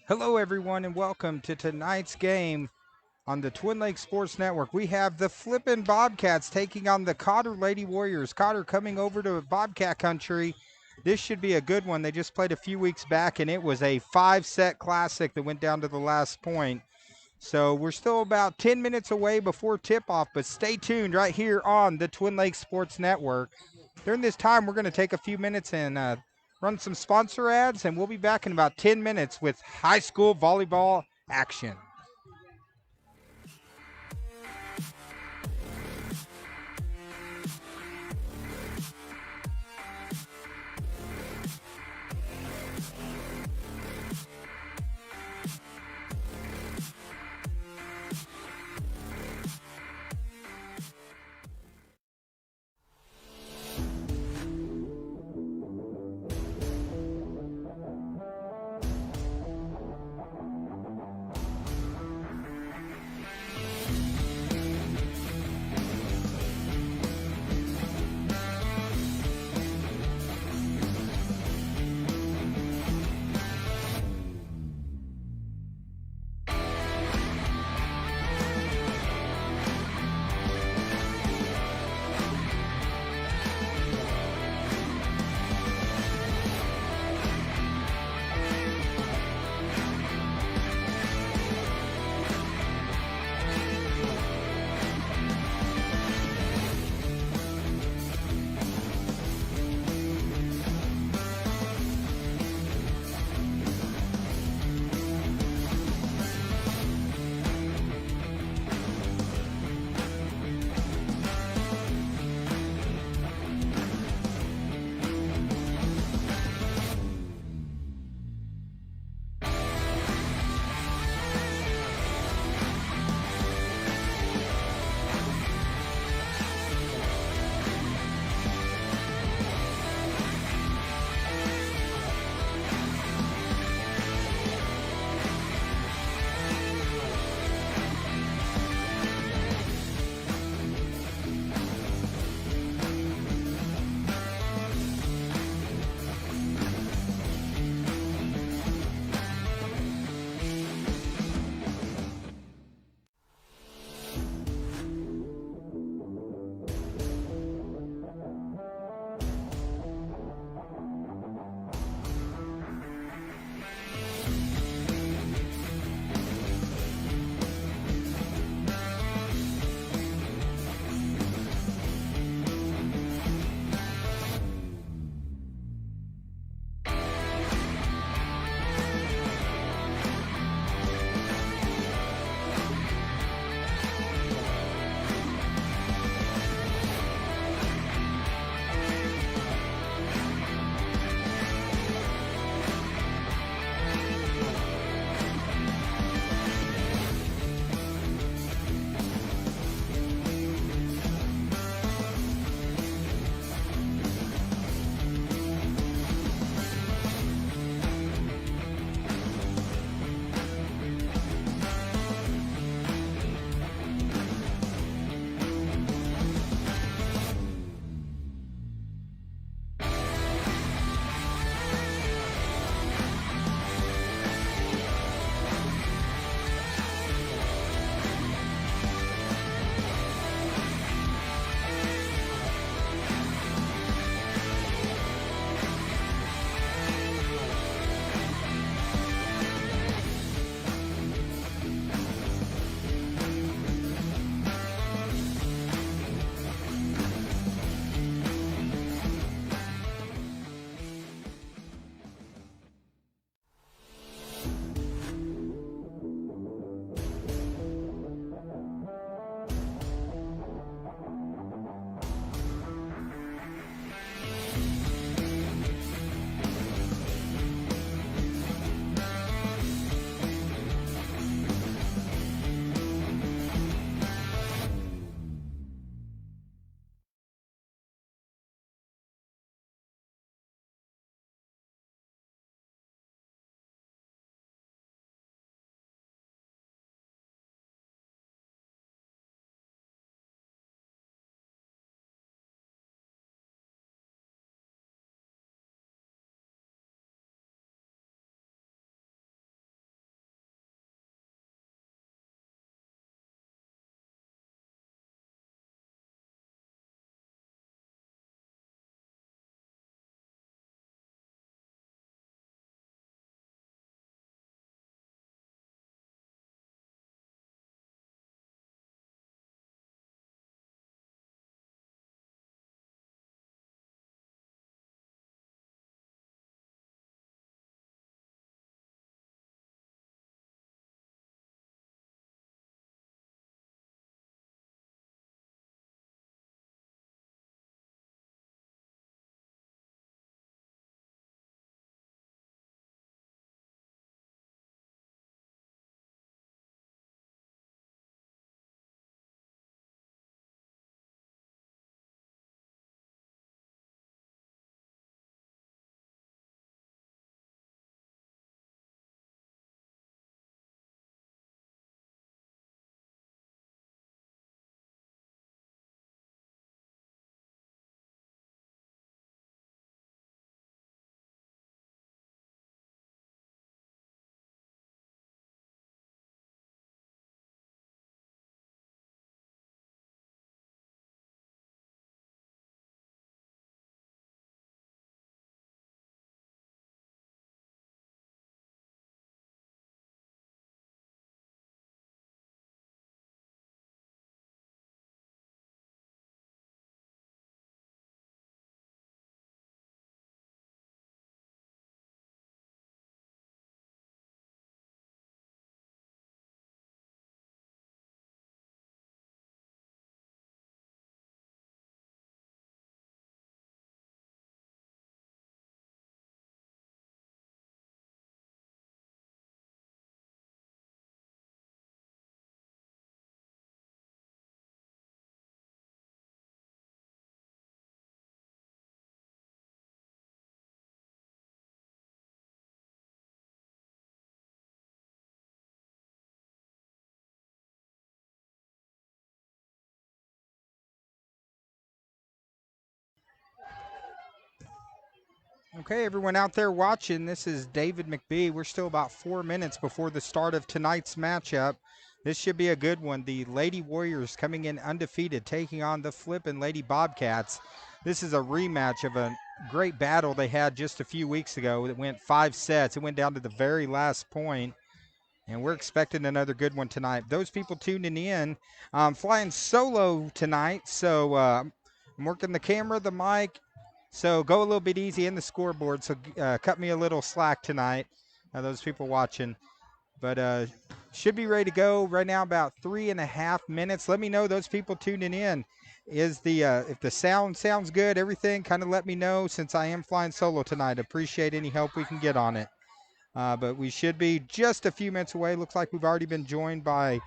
Hello, everyone, and welcome to tonight's game on the Twin Lakes Sports Network. We have the Flippin Bobcats taking on the Cotter Lady Warriors. Cotter coming over to Bobcat country. This should be a good one. They just played a few weeks back, and it was a five-set classic that went down to the last point. So we're still about 10 minutes away before tip-off, but stay tuned right here on the Twin Lakes Sports Network. During this time, we're going to take a few minutes and run some sponsor ads, and we'll be back in about 10 minutes with high school volleyball action. Okay, everyone out there watching, this is David McBee. We're still about 4 minutes before the start of tonight's matchup. This should be a good one. The Lady Warriors coming in undefeated, taking on the Flippin Lady Bobcats. This is a rematch of a great battle they had just a few weeks ago. It went 5 sets. It went down to the very last point, and we're expecting another good one tonight. Those people tuning in, I'm flying solo tonight, so I'm working the camera, the mic, so go a little bit easy in the scoreboard. So cut me a little slack tonight, those people watching. But should be ready to go right now. About 3.5 minutes. Let me know, those people tuning in. Is the if the sound sounds good, everything, kind of let me know, since I am flying solo tonight. Appreciate any help we can get on it. But we should be just a few minutes away. Looks like we've already been joined by,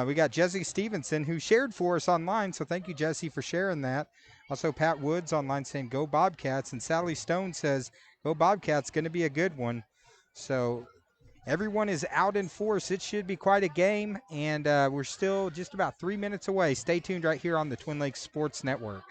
we got Jesse Stevenson, who shared for us online. So thank you, Jesse, for sharing that. Also, Pat Woods online saying, go Bobcats. And Sally Stone says, go Bobcats, going to be a good one. So everyone is out in force. It should be quite a game. And we're still just about 3 minutes away. Stay tuned right here on the Twin Lakes Sports Network.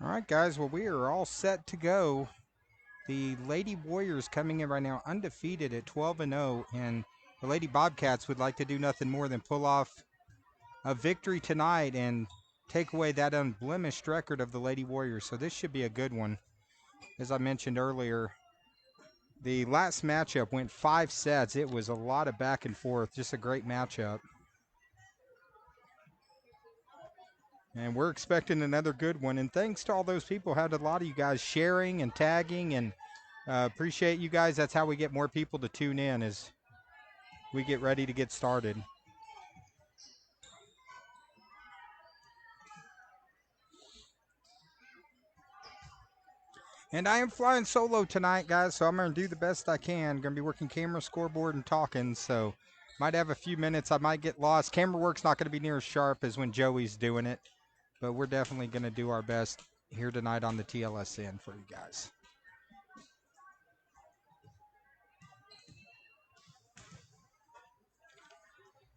All right, guys. Well, we are all set to go. The Lady Warriors coming in right now undefeated at 12-0, and the Lady Bobcats would like to do nothing more than pull off a victory tonight and take away that unblemished record of the Lady Warriors. So this should be a good one. As I mentioned earlier, the last matchup went 5 sets. It was a lot of back and forth, just a great matchup. And we're expecting another good one. And thanks to all those people, had a lot of you guys sharing and tagging, and appreciate you guys. That's how we get more people to tune in as we get ready to get started. And I am flying solo tonight, guys, so I'm going to do the best I can. Going to be working camera, scoreboard, and talking, so might have a few minutes. I might get lost. Camera work's not going to be near as sharp as when Joey's doing it, but we're definitely going to do our best here tonight on the TLSN for you guys.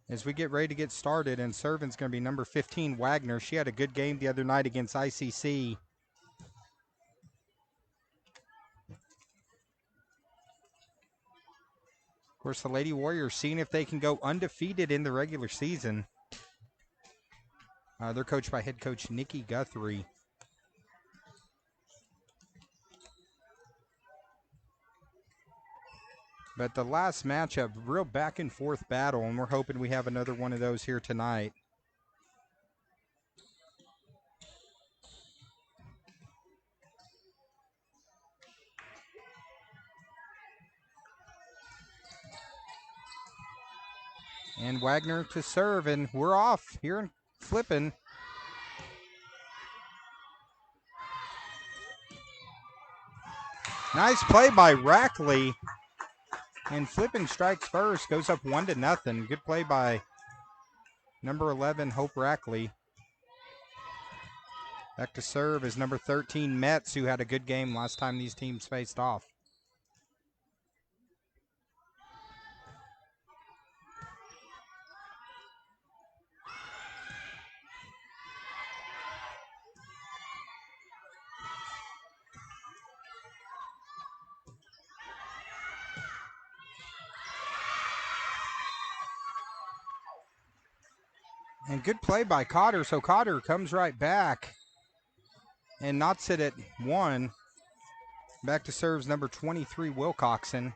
As we get ready to get started, and serving's going to be number 15, Wagner. She had a good game the other night against ICC. Of course, the Lady Warriors seeing if they can go undefeated in the regular season. They're coached by head coach Nikki Guthrie. But the last matchup, real back and forth battle, and we're hoping we have another one of those here tonight. And Wagner to serve, and we're off here in Flippin. Nice play by Rackley. And Flippin strikes first, goes up 1-0. Good play by number 11, Hope Rackley. Back to serve is number 13, Metz, who had a good game last time these teams faced off. And good play by Cotter. So Cotter comes right back and knots it at 1. Back to serves number 23, Wilcoxon.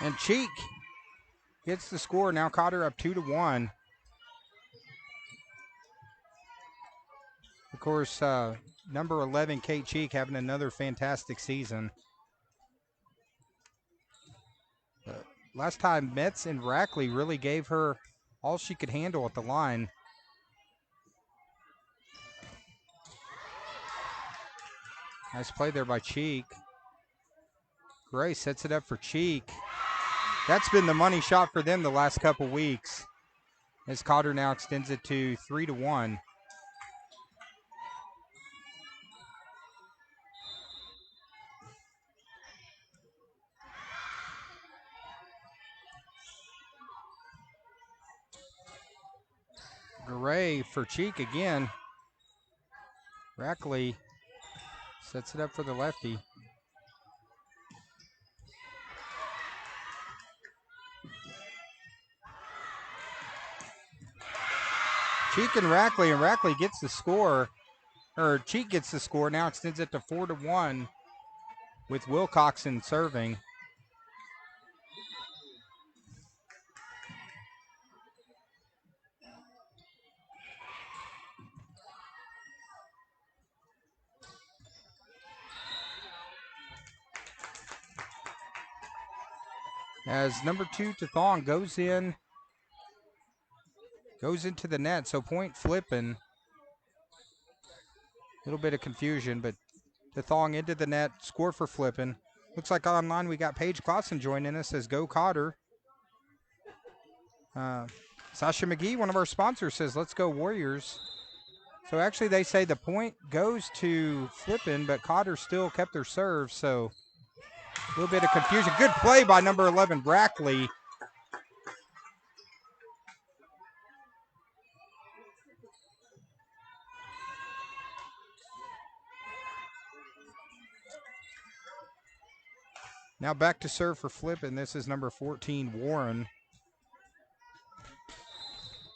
And Cheek gets the score. Now Cotter up 2-1. Of course, number 11, Kate Cheek, having another fantastic season. Last time, Metz and Rackley really gave her all she could handle at the line. Nice play there by Cheek. Gray sets it up for Cheek. That's been the money shot for them the last couple weeks, as Cotter now extends it to 3-1. Gray for Cheek again. Rackley sets it up for the lefty. Cheek and Rackley gets the score, or Cheek gets the score, now extends it to 4-1 with Wilcoxon serving. As number 2, Tathong goes into the net, so point Flippin. A little bit of confusion, but Tathong into the net, score for Flippin. Looks like online we got Paige Clausen joining us as Go Cotter. Sasha McGee, one of our sponsors, says, let's go Warriors. So actually they say the point goes to Flippin, but Cotter still kept their serve, so a little bit of confusion. Good play by number 11, Rackley. Now back to serve for Flippin. This is number 14, Warren.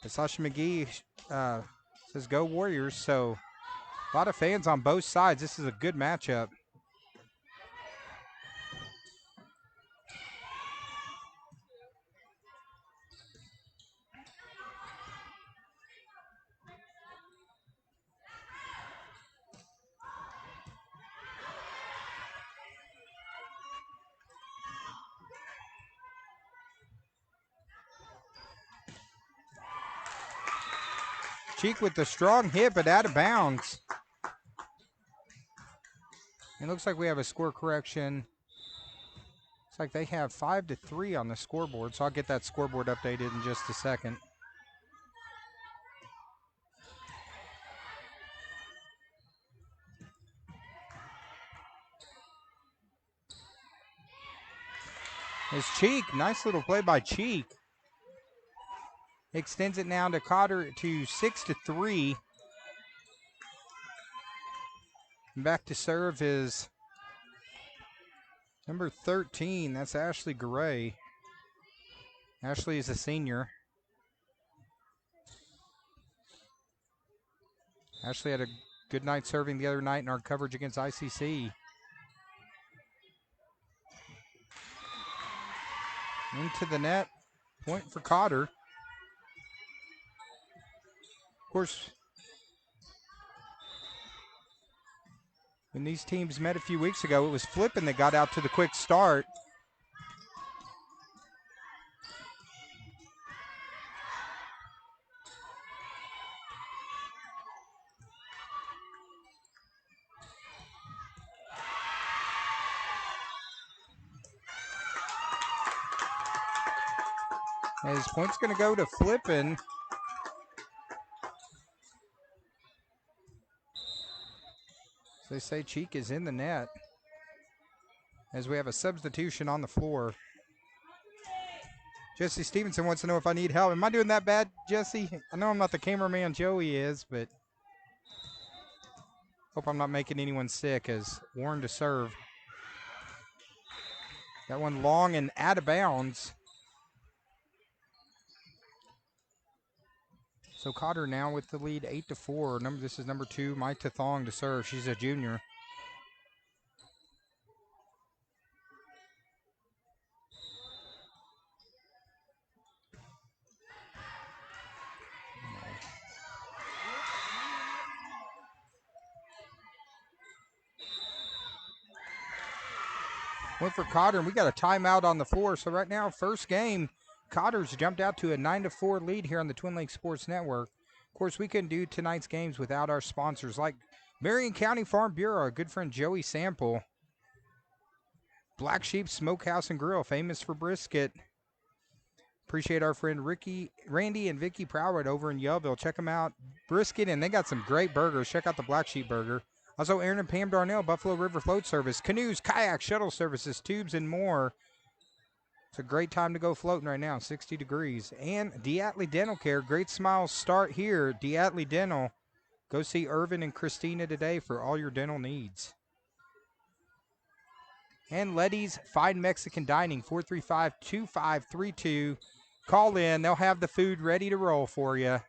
Sasha McGee says go Warriors. So a lot of fans on both sides. This is a good matchup. Cheek with the strong hit, but out of bounds. It looks like we have a score correction. Looks like they have 5-3 on the scoreboard, so I'll get that scoreboard updated in just a second. It's Cheek. Nice little play by Cheek. Extends it now to Cotter to 6-3. Back to serve is number 13. That's Ashley Gray. Ashley is a senior. Ashley had a good night serving the other night in our coverage against ICC. Into the net. Point for Cotter. Of course, when these teams met a few weeks ago, it was Flippin that got out to the quick start. His point's going to go to Flippin. So they say Cheek is in the net as we have a substitution on the floor. Jesse Stevenson wants to know if I need help. Am I doing that bad, Jesse? I know I'm not the cameraman Joey is, but hope I'm not making anyone sick as Warren to serve. That one long and out of bounds. So Cotter now with the lead 8-4. This is number 2, Mai Tathong to serve. She's a junior. Went for Cotter, and we got a timeout on the floor. So right now, first game, Cotter's jumped out to a 9-4 lead here on the Twin Lakes Sports Network. Of course, we couldn't do tonight's games without our sponsors like Marion County Farm Bureau, our good friend Joey Sample, Black Sheep Smokehouse and Grill, famous for brisket. Appreciate our friend Randy and Vicky Prowett over in Yellville. Check them out. Brisket, and they got some great burgers. Check out the Black Sheep Burger. Also, Aaron and Pam Darnell, Buffalo River Float Service, canoes, kayaks, shuttle services, tubes, and more. It's a great time to go floating right now, 60 degrees. And Diatley Dental Care, great smiles start here. Diatley Dental. Go see Irvin and Christina today for all your dental needs. And Letty's Fine Mexican Dining, 435-2532. Call in. They'll have the food ready to roll for you.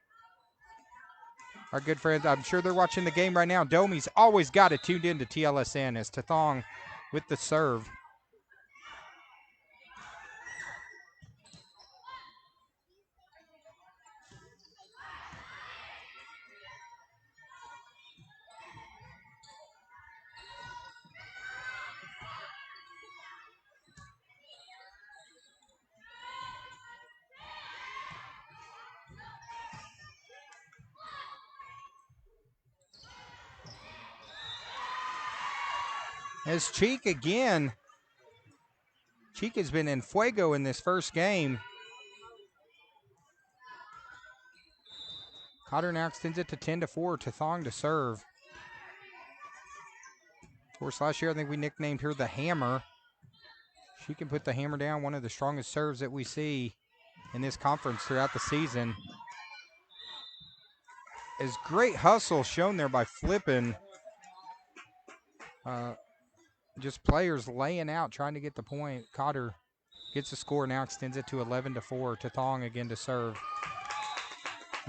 Our good friends, I'm sure they're watching the game right now. Domi's always got it tuned in to TLSN as Tathong with the serve. As Cheek again. Cheek has been in fuego in this first game. Cotter now extends it to 10-4. Tathong to serve. Of course, last year I think we nicknamed her the Hammer. She can put the hammer down, one of the strongest serves that we see in this conference throughout the season. Is great hustle shown there by Flippin. Just players laying out, trying to get the point. Cotter gets the score, now extends it to 11-4. Tathong again to serve.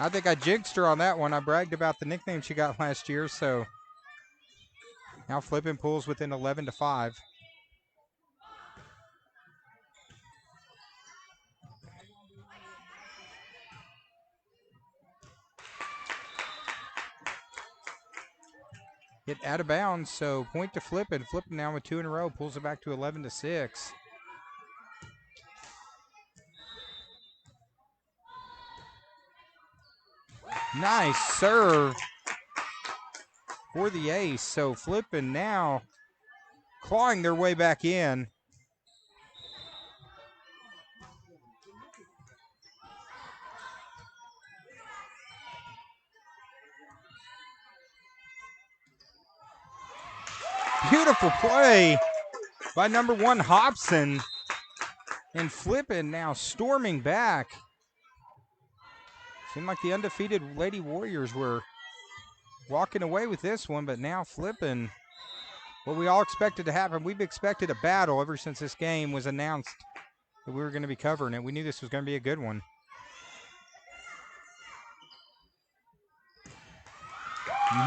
I think I jinxed her on that one. I bragged about the nickname she got last year, so now Flippin pulls within 11-5. Hit out of bounds, so point to Flippin. Flippin now with 2 in a row, pulls it back to 11-6. Nice serve for the ace. So Flippin now clawing their way back in. Beautiful play by number 1 Hobson. And Flippin now storming back. Seemed like the undefeated Lady Warriors were walking away with this one, but now Flippin, what we all expected to happen. We've expected a battle ever since this game was announced that we were going to be covering it. We knew this was going to be a good one.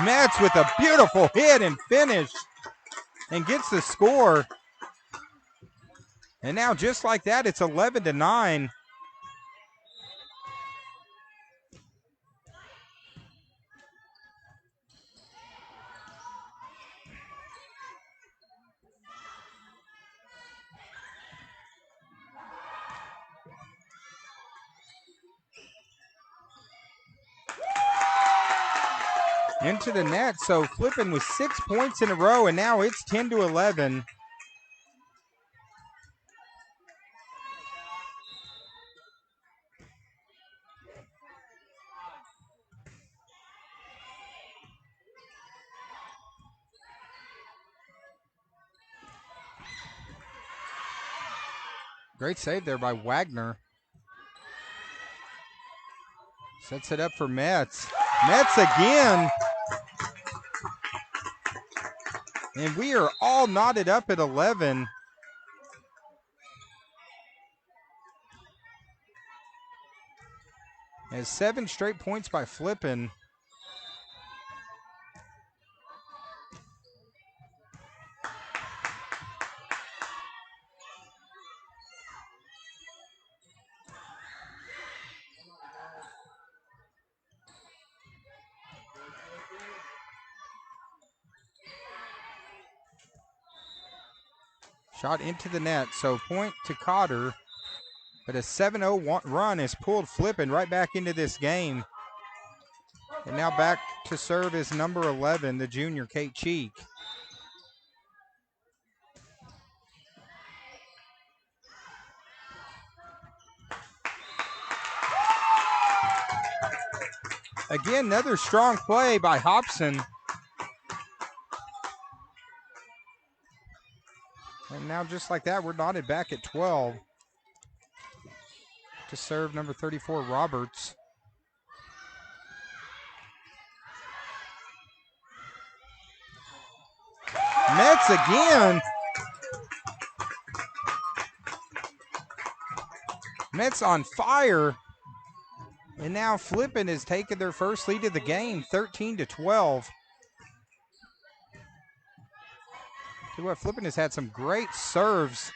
Metz with a beautiful hit and finish and gets the score. And now just like that, it's 11-9. Into the net, so Flippin with 6 points in a row, and now it's 10-11. Great save there by Wagner. Sets it up for Metz. Metz again. And we are all knotted up at 11. As 7 straight points by Flippin. Shot into the net, so point to Cotter. But a 7-0 run has pulled Flippin right back into this game. And now back to serve is number 11, the junior, Kate Cheek. Again, another strong play by Hobson. And now just like that, we're knotted back at 12. To serve number 34, Roberts. Metz again. Metz on fire. And now Flippin has taken their first lead of the game, 13-12. See what, Flippin has had some great serves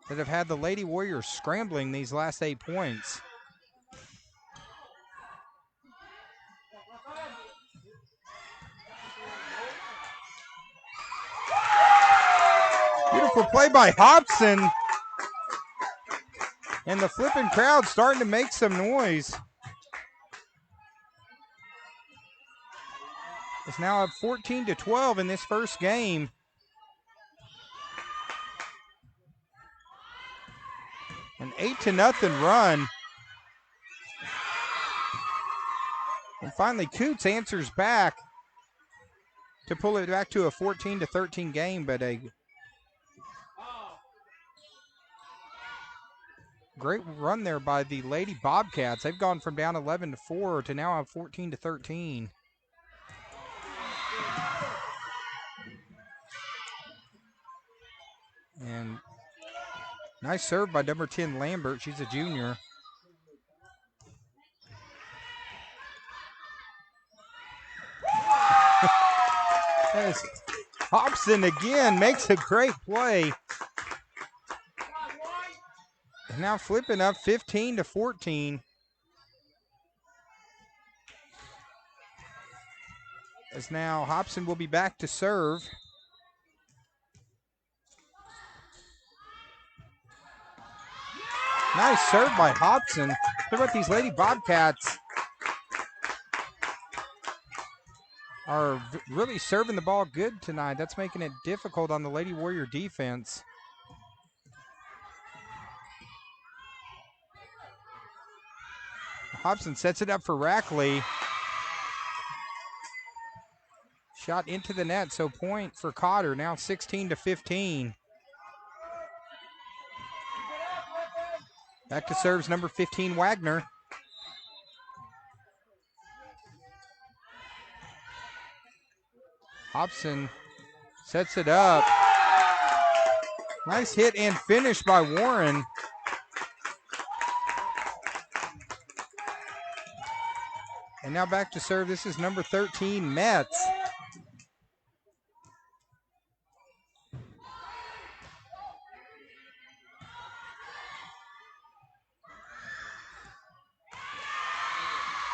that have had the Lady Warriors scrambling these last 8 points. Beautiful play by Hobson. And the Flippin crowd starting to make some noise. It's now up 14-12 in this first game. An 8-0 run. And finally, Coots answers back to pull it back to a 14-13 game, but a great run there by the Lady Bobcats. They've gone from down 11-4 to now up 14-13. And nice serve by number 10, Lambert. She's a junior. As Hobson again makes a great play. And now Flippin up 15-14. As now Hobson will be back to serve. Nice serve by Hobson. Look what these Lady Bobcats are really serving the ball good tonight. That's making it difficult on the Lady Warrior defense. Hobson sets it up for Rackley. Shot into the net, so point for Cotter, now 16-15. Back to serves number 15, Wagner. Hobson sets it up. Nice hit and finish by Warren. And now back to serve. This is number 13, Metz.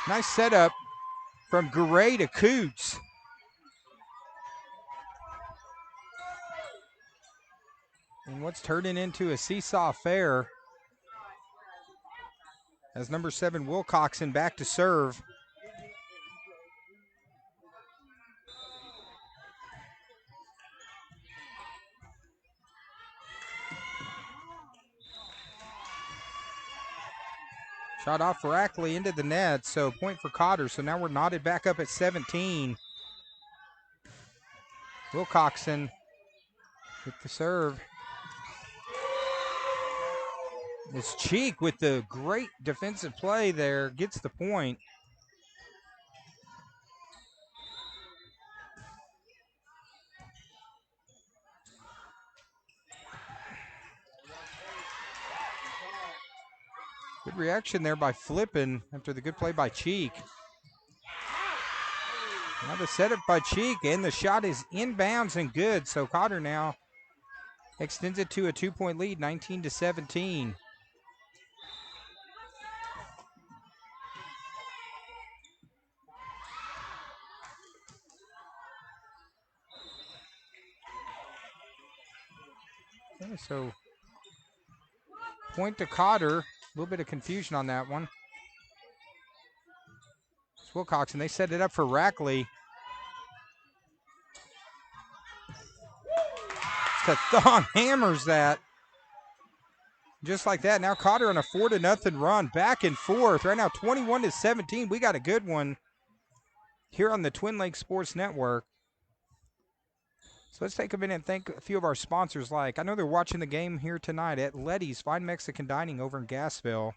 Nice setup from Garay to Coots. And what's turning into a seesaw affair as number 7, Wilcoxon back to serve. Shot off Rackley into the net, so point for Cotter. So now we're knotted back up at 17. Wilcoxon with the serve. It's Cheek with the great defensive play there, gets the point. Good reaction there by Flippin after the good play by Cheek. Now the setup by Cheek, and the shot is inbounds and good. So Cotter now extends it to a 2-point lead, 19-17. Okay, so point to Cotter. A little bit of confusion on that one. It's Wilcoxon. They set it up for Rackley. Thon hammers that. Just like that. Now Cotter on a 4-0 run. Back and forth. Right now 21-17. We got a good one here on the Twin Lakes Sports Network. So let's take a minute and thank a few of our sponsors. Like, I know they're watching the game here tonight at Letty's Fine Mexican Dining over in Gassville.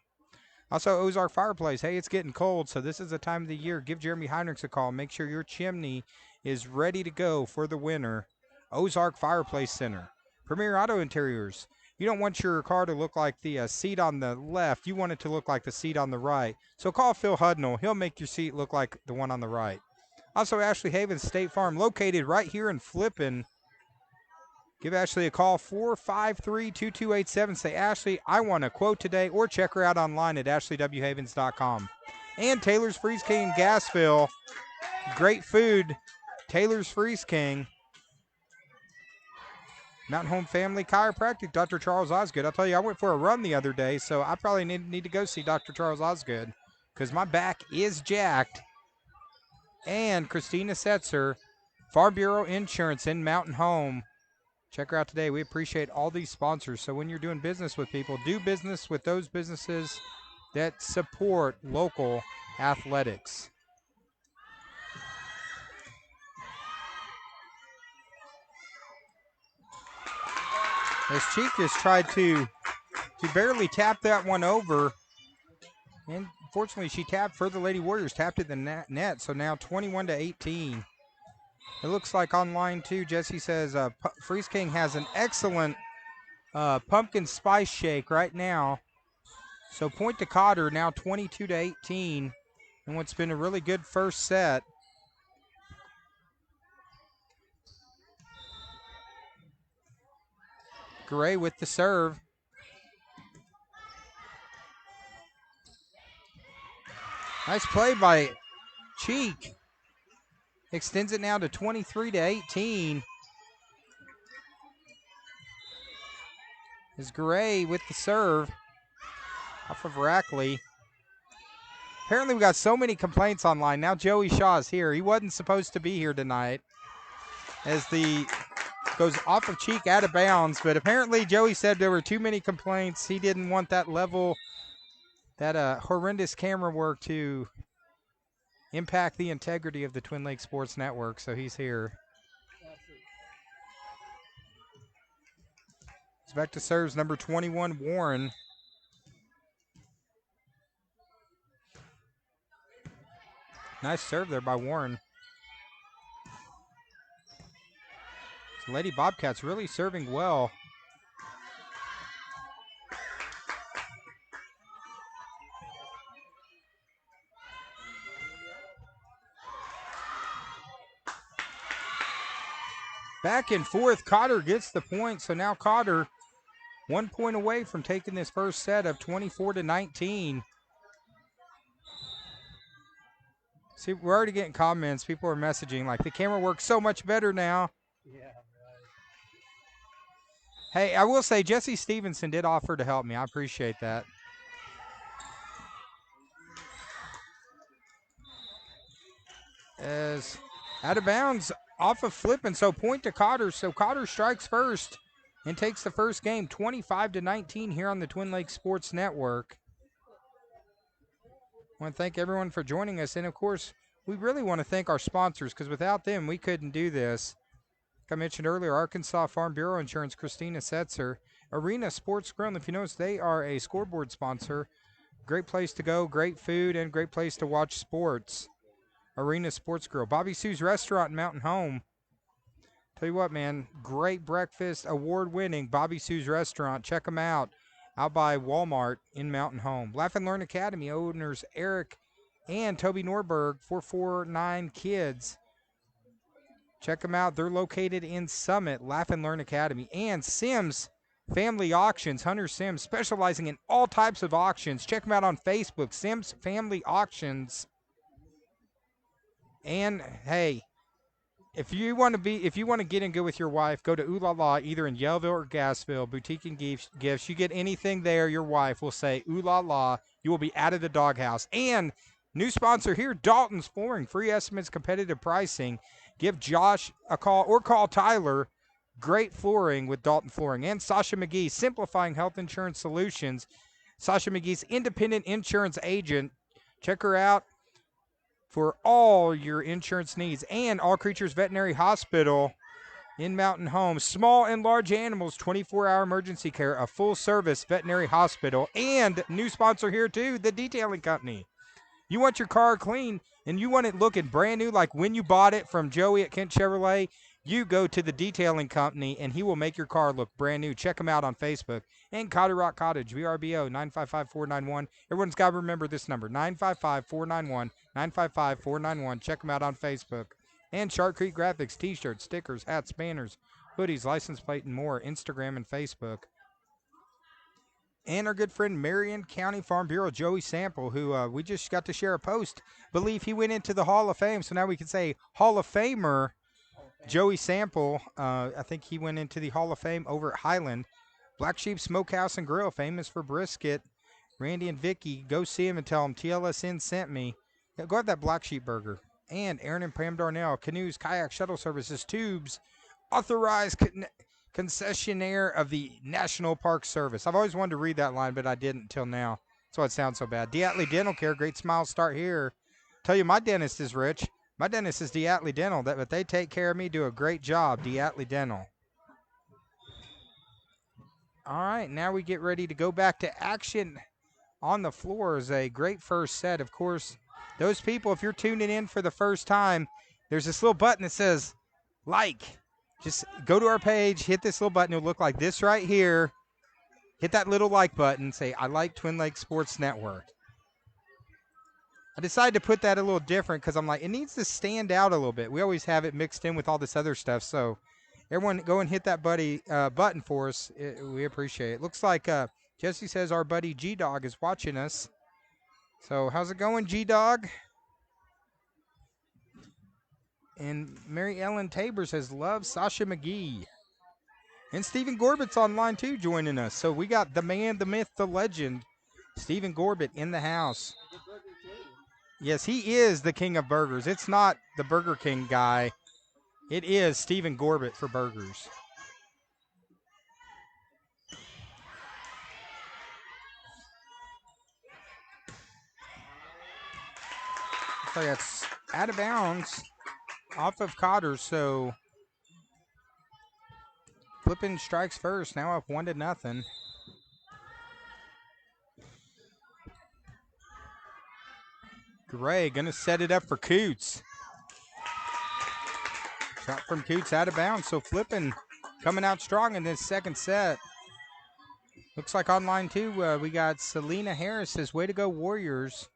Also, Ozark Fireplace. Hey, it's getting cold, so this is the time of the year. Give Jeremy Heinrichs a call. Make sure your chimney is ready to go for the winter. Ozark Fireplace Center. Premier Auto Interiors. You don't want your car to look like the seat on the left. You want it to look like the seat on the right. So call Phil Hudnall. He'll make your seat look like the one on the right. Also, Ashley Havens State Farm, located right here in Flippin. Give Ashley a call, 453-2287. Say, Ashley, I want a quote today, or check her out online at ashleywhavens.com. And Taylor's Freeze King in Gassville. Great food. Taylor's Freeze King. Mountain Home Family Chiropractic, Dr. Charles Osgood. I'll tell you, I went for a run the other day, so I probably need to go see Dr. Charles Osgood because my back is jacked. And Christina Setzer, Farm Bureau Insurance in Mountain Home. Check her out today. We appreciate all these sponsors. So when you're doing business with people, do business with those businesses that support local athletics. As Cheek just tried to barely tap that one over. And fortunately, she tapped for the Lady Warriors, tapped at the net. So now 21-18. It looks like online too, Jesse says Freeze King has an excellent pumpkin spice shake right now. So point to Cotter, now 22-18. And what's been a really good first set. Gray with the serve. Nice play by Cheek. Extends it now to 23-18. Is Gray with the serve off of Rackley. Apparently we got so many complaints online. Now Joey Shaw's here. He wasn't supposed to be here tonight. As the goes off of Cheek out of bounds, but apparently Joey said there were too many complaints. He didn't want that level, that horrendous camera work to impact the integrity of the Twin Lakes Sports Network, so he's here. It's back to serves number 21, Warren. Nice serve there by Warren. So Lady Bobcats really serving well. Back and forth, Cotter gets the point, so now Cotter 1 point away from taking this first set of 24-19. See, we're already getting comments. People are messaging like the camera works so much better now. Yeah, right. Hey, I will say Jesse Stevenson did offer to help me. I appreciate that. As out of bounds off of Flippin, so point to Cotter. So Cotter strikes first and takes the first game 25-19 here on the Twin Lakes Sports Network. I want to thank everyone for joining us. And, of course, we really want to thank our sponsors because without them, we couldn't do this. Like I mentioned earlier, Arkansas Farm Bureau Insurance, Christina Setzer, Arena Sports Grill. And if you notice, they are a scoreboard sponsor. Great place to go, great food, and great place to watch sports. Arena Sports Grill. Bobby Sue's Restaurant in Mountain Home. Tell you what, man, great breakfast, award-winning Bobby Sue's Restaurant. Check them out by Walmart in Mountain Home. Laugh and Learn Academy, owners Eric and Toby Norberg, 449 Kids. Check them out. They're located in Summit, Laugh and Learn Academy. And Sims Family Auctions, Hunter Sims, specializing in all types of auctions. Check them out on Facebook, Sims Family Auctions. And, hey, if you want to get in good with your wife, go to Ooh La La, either in Yellville or Gassville, Boutique and Gifts. You get anything there, your wife will say Ooh La La. You will be out of the doghouse. And new sponsor here, Dalton's Flooring. Free estimates, competitive pricing. Give Josh a call or call Tyler. Great flooring with Dalton Flooring. And Sasha McGee, Simplifying Health Insurance Solutions. Sasha McGee's independent insurance agent. Check her out for all your insurance needs. And All Creatures Veterinary Hospital in Mountain Home. Small and large animals, 24-hour emergency care, a full-service veterinary hospital. And new sponsor here, too, the Detailing Company. You want your car clean and you want it looking brand new like when you bought it from Joey at Kent Chevrolet, you go to the Detailing Company and he will make your car look brand new. Check him out on Facebook. And Cotter Rock Cottage, VRBO, 955-491. Everyone's got to remember this number, 955-491, 955-491. Check them out on Facebook. And Shark Creek Graphics, T-shirts, stickers, hats, banners, hoodies, license plate, and more. Instagram and Facebook. And our good friend Marion County Farm Bureau, Joey Sample, who we just got to share a post. Believe he went into the Hall of Fame, so now we can say Hall of Famer Joey Sample. I think he went into the Hall of Fame over at Highland. Black Sheep Smokehouse and Grill, famous for brisket. Randy and Vicky, go see him and tell them TLSN sent me. Yeah, go have that Black Sheep burger. And Aaron and Pam Darnell, Canoes, Kayak, Shuttle Services, Tubes, authorized concessionaire of the National Park Service. I've always wanted to read that line, but I didn't until now. That's why it sounds so bad. Diatley Dental Care, great smiles start here. Tell you, my dentist is rich. My dentist is Diatley Dental, but they take care of me, do a great job, Diatley Dental. All right, now we get ready to go back to action on the floor. Is a great first set. Of course, those people, if you're tuning in for the first time, there's this little button that says like. Just go to our page, hit this little button. It'll look like this right here. Hit that little like button. Say, I like Twin Lakes Sports Network. I decided to put that a little different because I'm like, it needs to stand out a little bit. We always have it mixed in with all this other stuff. So Everyone, go and hit that button for us. We appreciate it. Looks like Jesse says our buddy G-Dog is watching us. So how's it going, G-Dog? And Mary Ellen Tabor says, love Sasha McGee. And Stephen Gorbat's online too, joining us. So we got the man, the myth, the legend, Stephen Gorbat in the house. Yes, he is the king of burgers. It's not the Burger King guy. It is Stephen Gorbat for burgers. So that's out of bounds off of Cotter. So Flippin strikes first, now up 1-0. Gray gonna set it up for Coots. Shot from Coots out of bounds. So Flippin coming out strong in this second set. Looks like online too, we got Selena Harris says, way to go Warriors.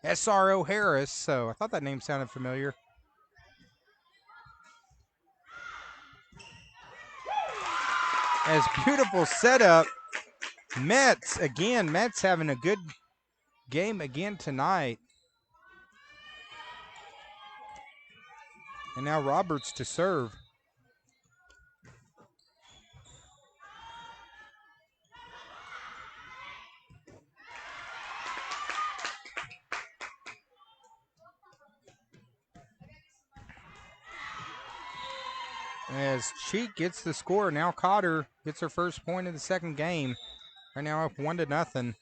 SRO Harris, so I thought that name sounded familiar. As beautiful setup. Mets, again, Mets having a good game again tonight. And now Roberts to serve. As Cheek gets the score, now Cotter gets her first point of the second game. Right now up 1-0.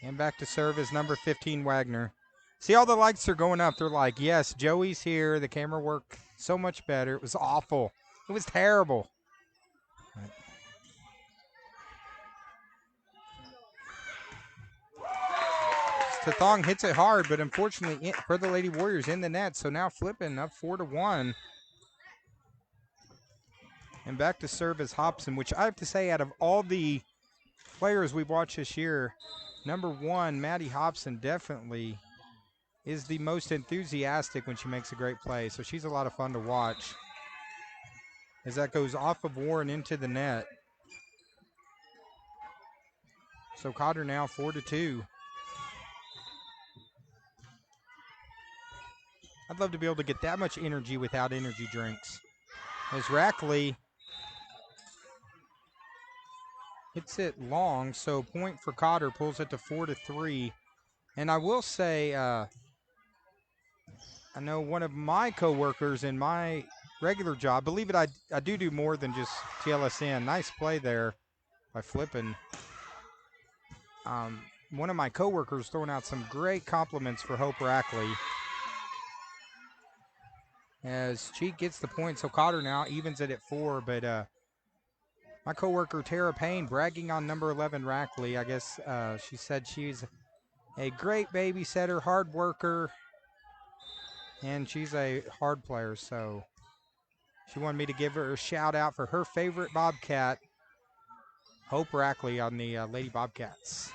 And back to serve is number 15, Wagner. See, all the lights are going up. They're like, yes, Joey's here. The camera worked so much better. It was awful. It was terrible. Tathong hits it hard, but unfortunately for the Lady Warriors in the net. So now Flippin up 4-1. And back to serve is Hobson, which I have to say, out of all the players we've watched this year, number 1, Maddie Hobson, definitely is the most enthusiastic when she makes a great play. So she's a lot of fun to watch. As that goes off of Warren into the net. So Cotter now 4-2. I'd love to be able to get that much energy without energy drinks. As Rackley hits it long, so point for Cotter, pulls it to 4-3. And I will say, I know one of my coworkers in my regular job, believe it, I do more than just TLSN. Nice play there by Flippin. One of my coworkers throwing out some great compliments for Hope Rackley. As Cheek gets the point, so Cotter now evens it at 4, but my coworker Tara Payne bragging on number 11 Rackley. I guess she said she's a great babysitter, hard worker, and she's a hard player, so she wanted me to give her a shout out for her favorite Bobcat, Hope Rackley on the Lady Bobcats.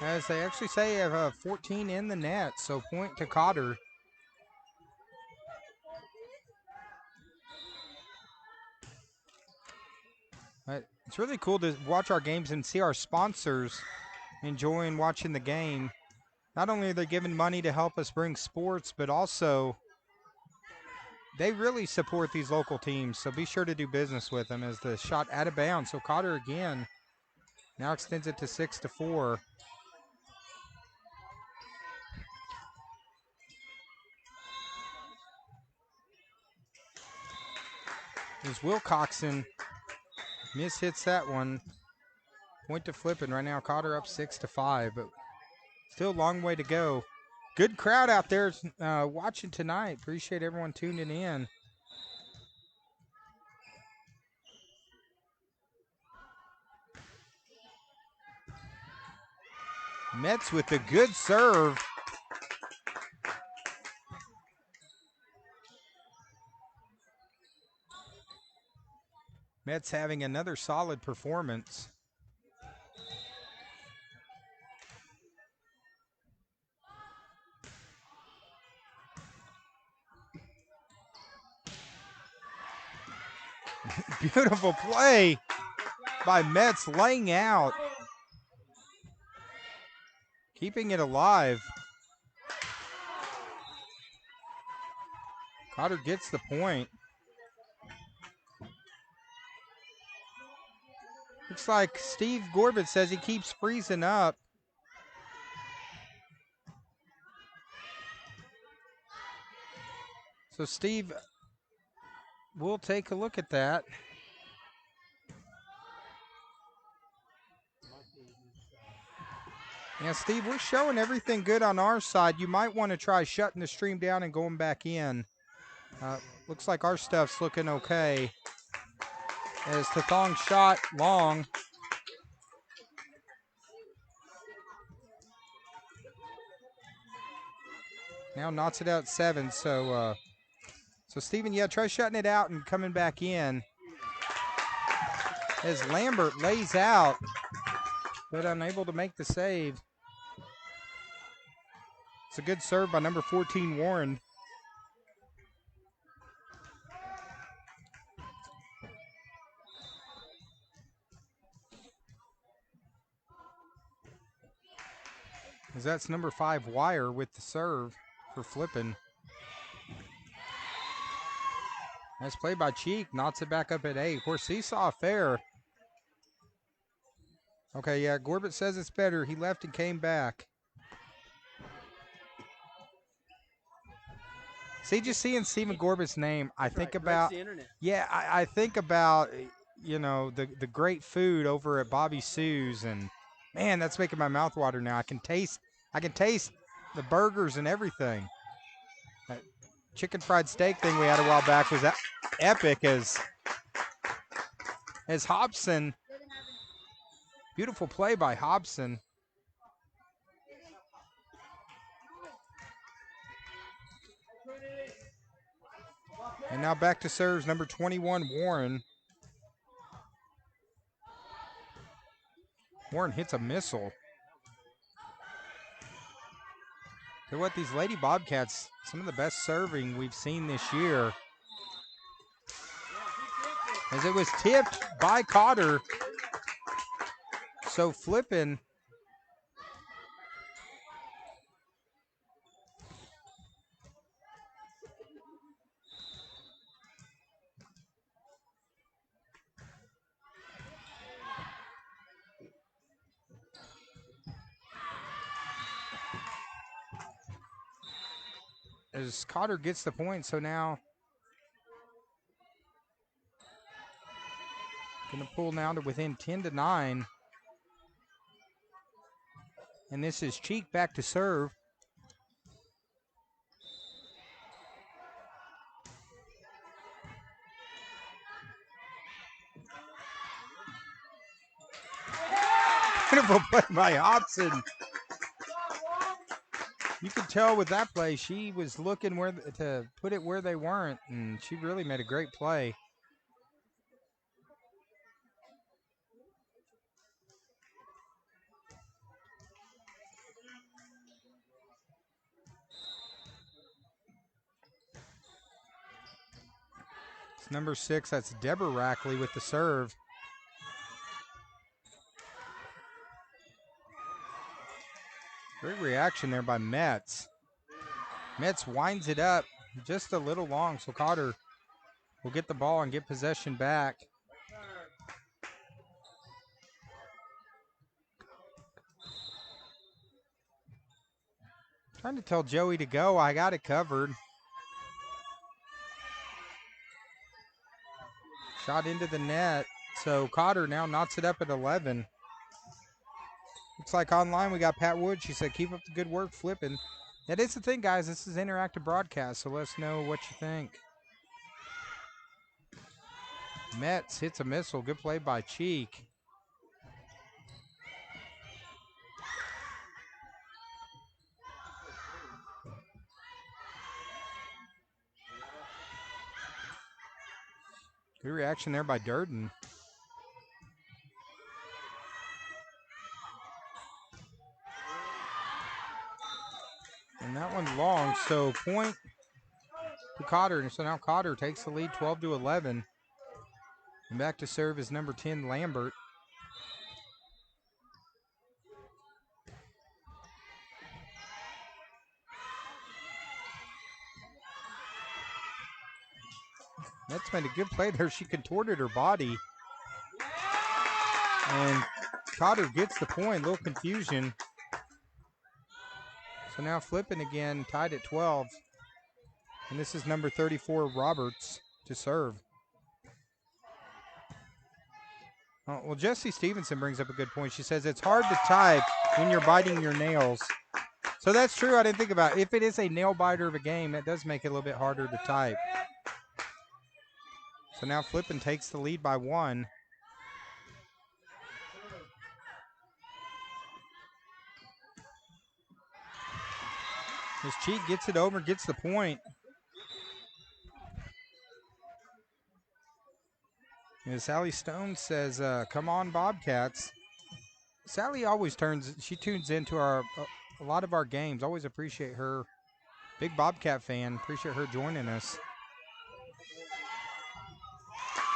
As they actually say, have 14 in the net, so point to Cotter. But it's really cool to watch our games and see our sponsors enjoying watching the game. Not only are they giving money to help us bring sports, but also they really support these local teams, so be sure to do business with them. As the shot out of bounds, so Cotter again now extends it to 6-4. As Wilcoxon mishits that one. Point to Flippin. Right now, Cotter up 6-5, but still a long way to go. Good crowd out there watching tonight. Appreciate everyone tuning in. Mets with a good serve. Mets having another solid performance. Beautiful play by Mets, laying out, keeping it alive. Cotter gets the point. Looks like Steve Gorbett says he keeps freezing up. So Steve, we'll take a look at that. Yeah, Steve, we're showing everything good on our side. You might want to try shutting the stream down and going back in. Looks like our stuff's looking okay. As Tathong shot long. Now knocks it out 7. So Steven, yeah, try shutting it out and coming back in. As Lambert lays out, but unable to make the save. It's a good serve by number 14, Warren. As that's number 5, Wire, with the serve for Flippin. Nice play by Cheek, knocks it back up at 8. Of course, seesaw affair. Okay, yeah, Gorbett says it's better. He left and came back. See, just seeing Stephen Gorbett's name, I think about, yeah, I think about, you know, the great food over at Bobby Sue's, and man, that's making my mouth water now. I can taste the burgers and everything. That chicken fried steak thing we had a while back was epic as Hobson. Beautiful play by Hobson. And now back to serves number 21, Warren. Warren hits a missile. So what, these Lady Bobcats, some of the best serving we've seen this year. As it was tipped by Cotter. So Flippin. As Cotter gets the point, so now gonna pull now to within 10-9. And this is Cheek back to serve. Beautiful play by Hobson. You could tell with that play, she was looking where to put it where they weren't, and she really made a great play. It's number 6, that's Deborah Rackley with the serve. Great reaction there by Metz. Metz winds it up just a little long, so Cotter will get the ball and get possession back. Trying to tell Joey to go. I got it covered. Shot into the net. So Cotter now knocks it up at 11. Looks like online we got Pat Wood. She said, keep up the good work, Flippin. That is the thing, guys. This is interactive broadcast, so let us know what you think. Metz hits a missile. Good play by Cheek. Good reaction there by Durden. And that one's long, so point to Cotter. And so now Cotter takes the lead 12-11. And back to serve is number 10, Lambert. That's made a good play there. She contorted her body. And Cotter gets the point. A little confusion. So now Flippin again, tied at 12. And this is number 34, Roberts, to serve. Oh, well, Jessie Stevenson brings up a good point. She says it's hard to type when you're biting your nails. So that's true. I didn't think about it. If it is a nail biter of a game, that does make it a little bit harder to type. So now Flippin takes the lead by 1. His Cheek gets it over, gets the point. And Sally Stone says, come on, Bobcats. Sally always tunes into a lot of our games. Always appreciate her. Big Bobcat fan. Appreciate her joining us.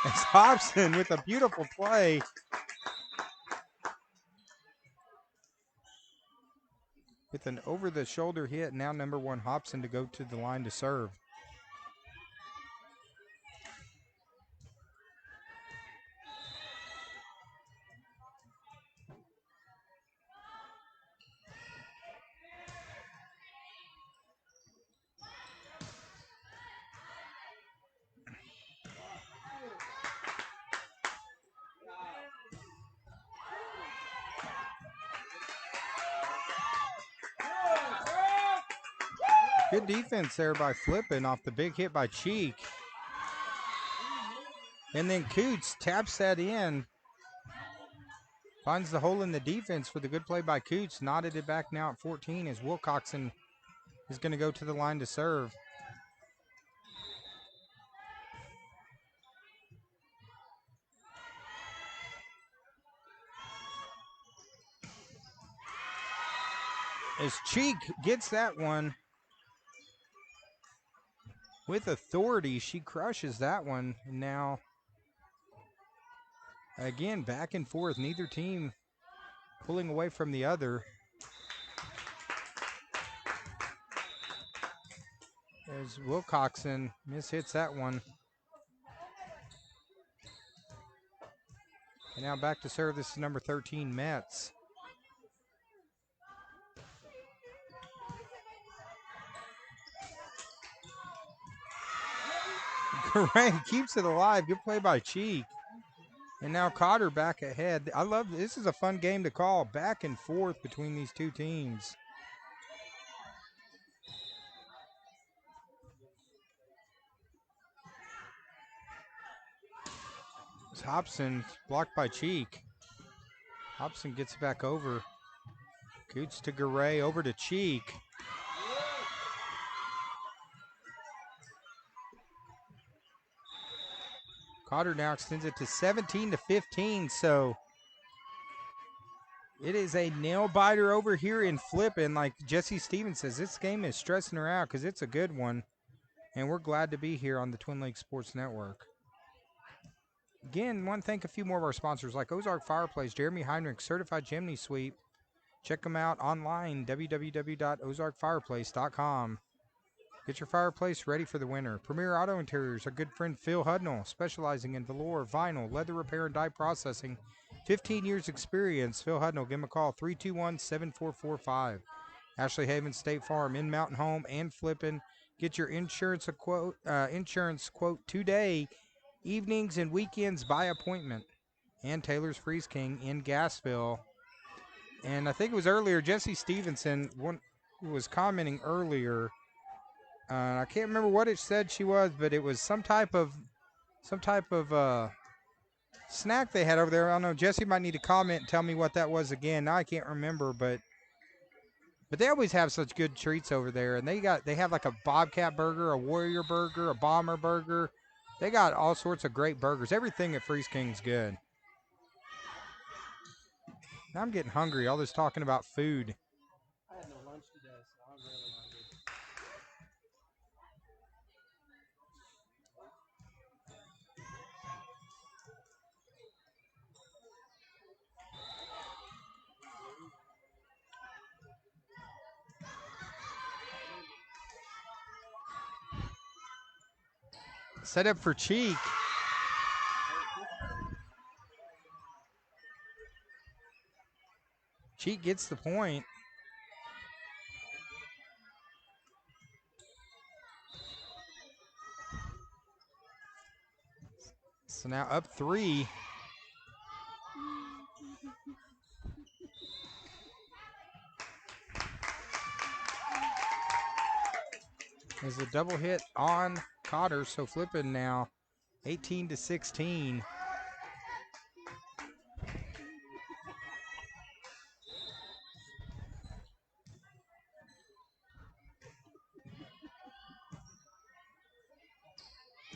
It's Hobson with a beautiful play. With an over-the-shoulder hit, now number 1 Hobson to go to the line to serve. Good defense there by Flippin off the big hit by Cheek. And then Coots taps that in. Finds the hole in the defense for the good play by Coots. Knotted it back now at 14 as Wilcoxon is going to go to the line to serve. As Cheek gets that one with authority, she crushes that one. And now, again, back and forth. Neither team pulling away from the other. As Wilcoxon mishits that one. And now back to serve. This is number 13, Metz. Garang keeps it alive. Good play by Cheek. And now Cotter back ahead. I love this. Is a fun game to call. Back and forth between these two teams. It's Hobson blocked by Cheek. Hobson gets it back over. Coots to Garay, over to Cheek. Cotter now extends it to 17-15, so it is a nail biter over here in Flippin. Like Jessie Stevens says, this game is stressing her out because it's a good one, and we're glad to be here on the Twin Lakes Sports Network. Again, want to thank a few more of our sponsors like Ozark Fireplace, Jeremy Heinrich, Certified Chimney Sweep. Check them out online, www.ozarkfireplace.com. Get your fireplace ready for the winter. Premier Auto Interiors, our good friend Phil Hudnall, specializing in velour, vinyl, leather repair, and dye processing. 15 years experience. Phil Hudnall, give him a call, 321-7445. Ashley Haven State Farm, in Mountain Home, and Flippin. Get your insurance quote today, evenings and weekends by appointment. And Taylor's Freeze King in Gassville. And I think it was earlier, Jessie Stevenson was commenting earlier. I can't remember what it said she was, but it was some type of snack they had over there. I don't know. Jessie might need to comment and tell me what that was again. Now I can't remember, but they always have such good treats over there. And they have like a Bobcat burger, a Warrior burger, a Bomber burger. They got all sorts of great burgers. Everything at Freeze King's good. Now I'm getting hungry. All this talking about food. I had no lunch today, so I'm really hungry. Set up for Cheek. Cheek gets the point. So now up 3. There's a double hit on Cotter, so Flippin now 18-16.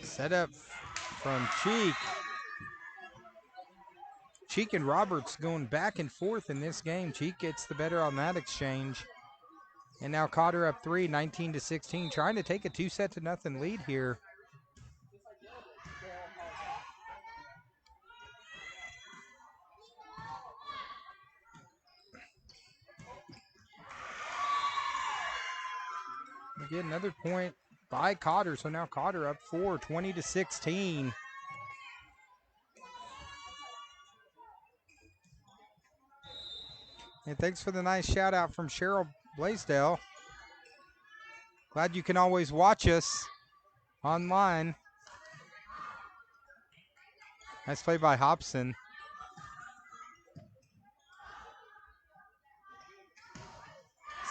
Set up from Cheek. Cheek and Roberts going back and forth in this game. Cheek gets the better on that exchange. And now Cotter up 3, 19-16, trying to take a 2-0 lead here. We get another point by Cotter, so now Cotter up 4, 20-16. And thanks for the nice shout out from Cheryl Blaisdell. Glad you can always watch us online. Nice play by Hobson.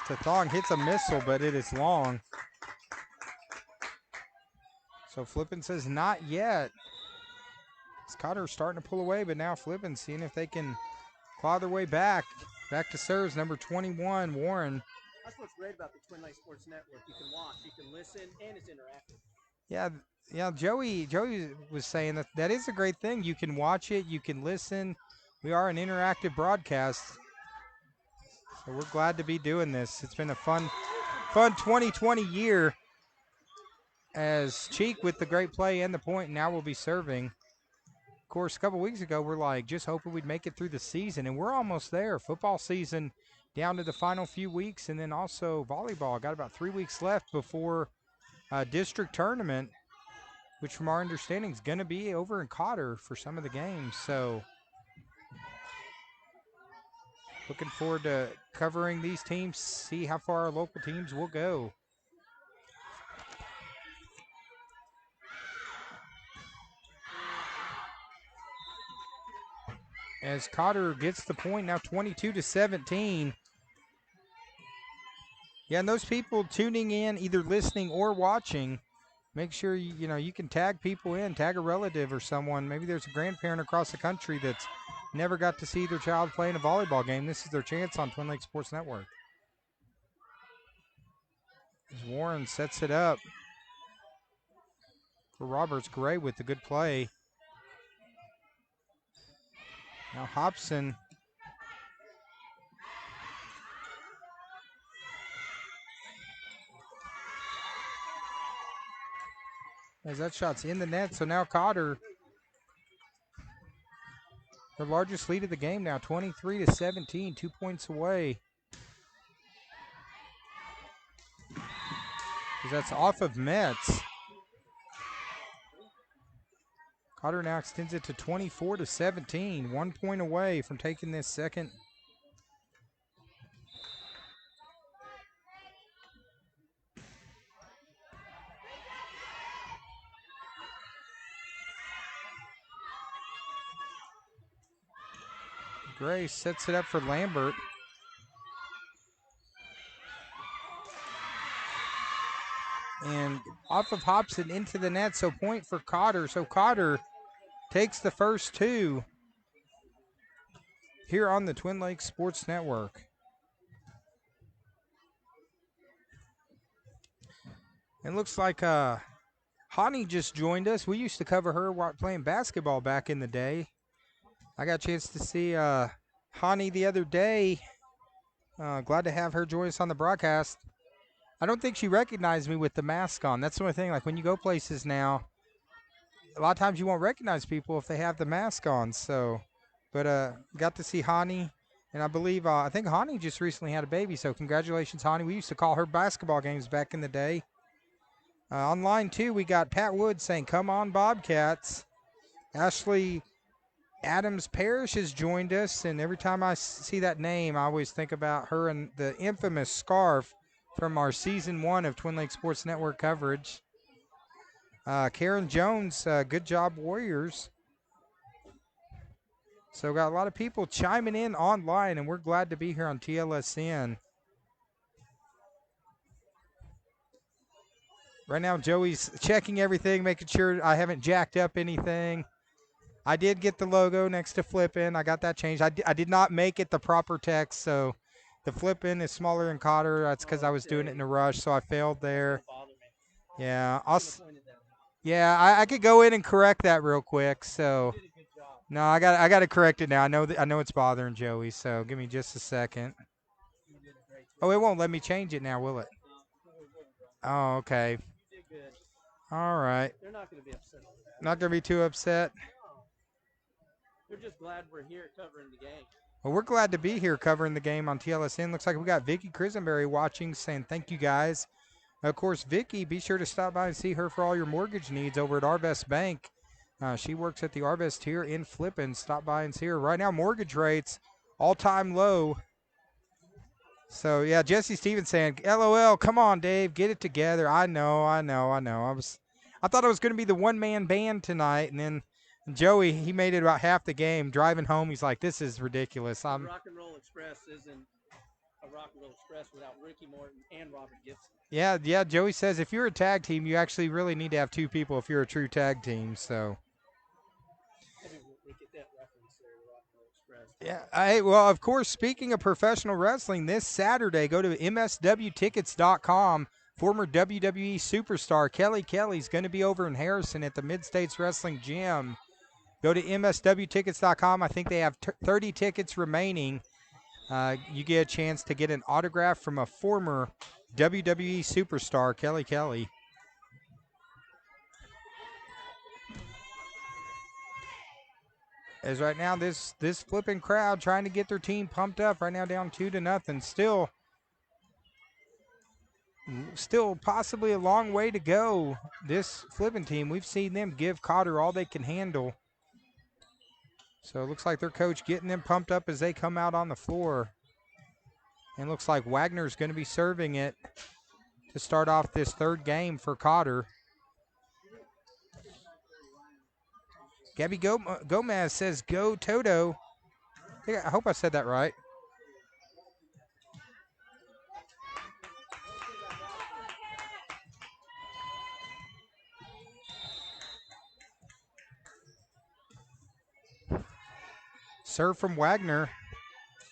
Tathong hits a missile, but it is long. So Flippin says not yet. Cotter starting to pull away, but now Flippin seeing if they can claw their way back. Back to serves, number 21, Warren. That's what's great about the Twin Lakes Sports Network. You can watch, you can listen, and it's interactive. Yeah, Joey was saying that is a great thing. You can watch it, you can listen. We are an interactive broadcast. So we're glad to be doing this. It's been a fun 2020 year as Cheek with the great play and the point now will be serving. Of course, a couple weeks ago, we're like just hoping we'd make it through the season, and we're almost there. Football season down to the final few weeks, and then also volleyball. Got about 3 weeks left before district tournament, which from our understanding is going to be over in Cotter for some of the games. So looking forward to covering these teams, see how far our local teams will go. As Cotter gets the point now 22-17. Yeah, and those people tuning in, either listening or watching, make sure you can tag people in, tag a relative or someone. Maybe there's a grandparent across the country that's never got to see their child play in a volleyball game. This is their chance on Twin Lakes Sports Network. As Warren sets it up for Roberts. Gray with the good play. Now Hobson. As that shot's in the net, so now Cotter, their largest lead of the game now, 23-17, 2 points away. As that's off of Metz. Cotter now extends it to 24-17, 1 point away from taking this second. Gray sets it up for Lambert. And off of Hobson into the net, so point for Cotter. So Cotter takes the first two here on the Twin Lakes Sports Network. It looks like Hani just joined us. We used to cover her while playing basketball back in the day. I got a chance to see Hani the other day. Glad to have her join us on the broadcast. I don't think she recognized me with the mask on. That's the only thing. Like when you go places now, a lot of times you won't recognize people if they have the mask on. So, but got to see Hani, and I think Hani just recently had a baby. So congratulations, Hani. We used to call her basketball games back in the day. On line 2, we got Pat Wood saying, "Come on, Bobcats." Ashley Adams Parrish has joined us, and every time I see that name, I always think about her and the infamous scarf from our season 1 of Twin Lakes Sports Network coverage. Karen Jones, good job, Warriors. So got a lot of people chiming in online, and we're glad to be here on TLSN. Right now, Joey's checking everything, making sure I haven't jacked up anything. I did get the logo next to Flippin. I got that changed. I did not make it the proper text, so the Flippin is smaller than Cotter. That's because I was doing it in a rush, so I failed there. Yeah, I could go in and correct that real quick. So no, I got to correct it now. I know it's bothering Joey. So give me just a second. Oh, it won't let me change it now, will it? Oh, okay. All right. They're not going to be upset over that. Not gonna be too upset. They're just glad we're here covering the game. Well, we're glad to be here covering the game on TLSN. Looks like we got Vicky Crisenberry watching, saying thank you guys. Of course, Vicky, be sure to stop by and see her for all your mortgage needs over at Arvest Bank. She works at the Arvest here in Flippin. Stop by and see her. Right now, mortgage rates all-time low. So, yeah, Jesse Stevens saying, LOL, come on, Dave, get it together. I know. I thought I was going to be the one-man band tonight, and then Joey, he made it about half the game. Driving home, he's like, this is ridiculous. Rock and Roll Express isn't a Rock and Roll Express without Ricky Morton and Robert Gibson. Yeah, Joey says if you're a tag team, you actually really need to have 2 people if you're a true tag team, so. Maybe we'll get that reference there, Rock and Roll Express. Yeah, well, of course, speaking of professional wrestling, this Saturday, go to mswtickets.com. Former WWE superstar Kelly Kelly's going to be over in Harrison at the Mid-States Wrestling Gym. Go to mswtickets.com. I think they have 30 tickets remaining. You get a chance to get an autograph from a former WWE superstar, Kelly Kelly. As right now, this Flippin crowd trying to get their team pumped up. Right now, down 2-0. Still possibly a long way to go. This Flippin team, we've seen them give Cotter all they can handle. So it looks like their coach getting them pumped up as they come out on the floor. And looks like Wagner's going to be serving it to start off this third game for Cotter. Gabby Gomez says, go Toto. I hope I said that right. Serve from Wagner.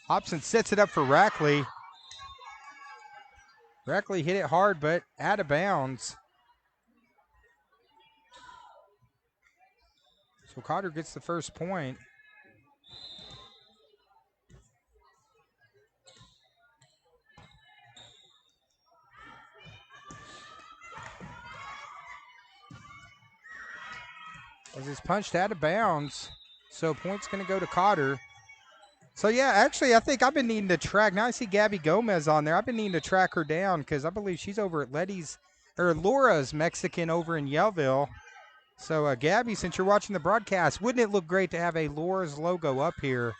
Hobson sets it up for Rackley. Rackley hit it hard, but out of bounds. So Cotter gets the first point. As it's punched out of bounds. So point's going to go to Cotter. So, yeah, actually, I think I've been needing to track. Now I see Gabby Gomez on there. I've been needing to track her down because I believe she's over at Laura's Mexican over in Yellville. So, Gabby, since you're watching the broadcast, wouldn't it look great to have a Laura's logo up here?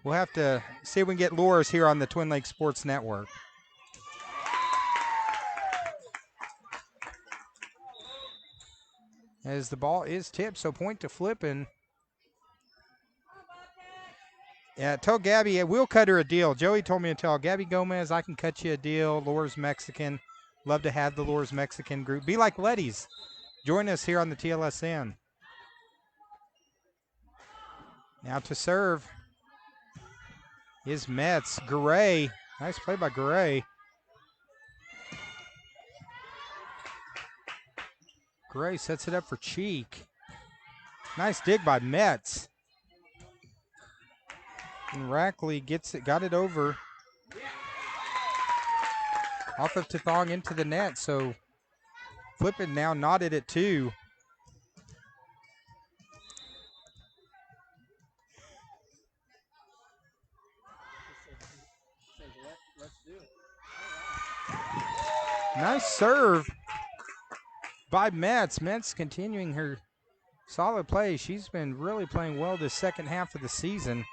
We'll have to see if we can get Laura's here on the Twin Lakes Sports Network. As the ball is tipped, so point to Flippin. Yeah, tell Gabby, we'll cut her a deal. Joey told me to tell Gabby Gomez, I can cut you a deal. Laura's Mexican. Love to have the Laura's Mexican group. Be like Letty's. Join us here on the TLSN. Now to serve is Metz. Garay. Nice play by Garay. Gray sets it up for Cheek. Nice dig by Metz. And Rackley got it over. Off of Tathong into the net, so Flippin now knotted at 2. Let's do it. Nice serve by Metz. Metz continuing her solid play. She's been really playing well this second half of the season.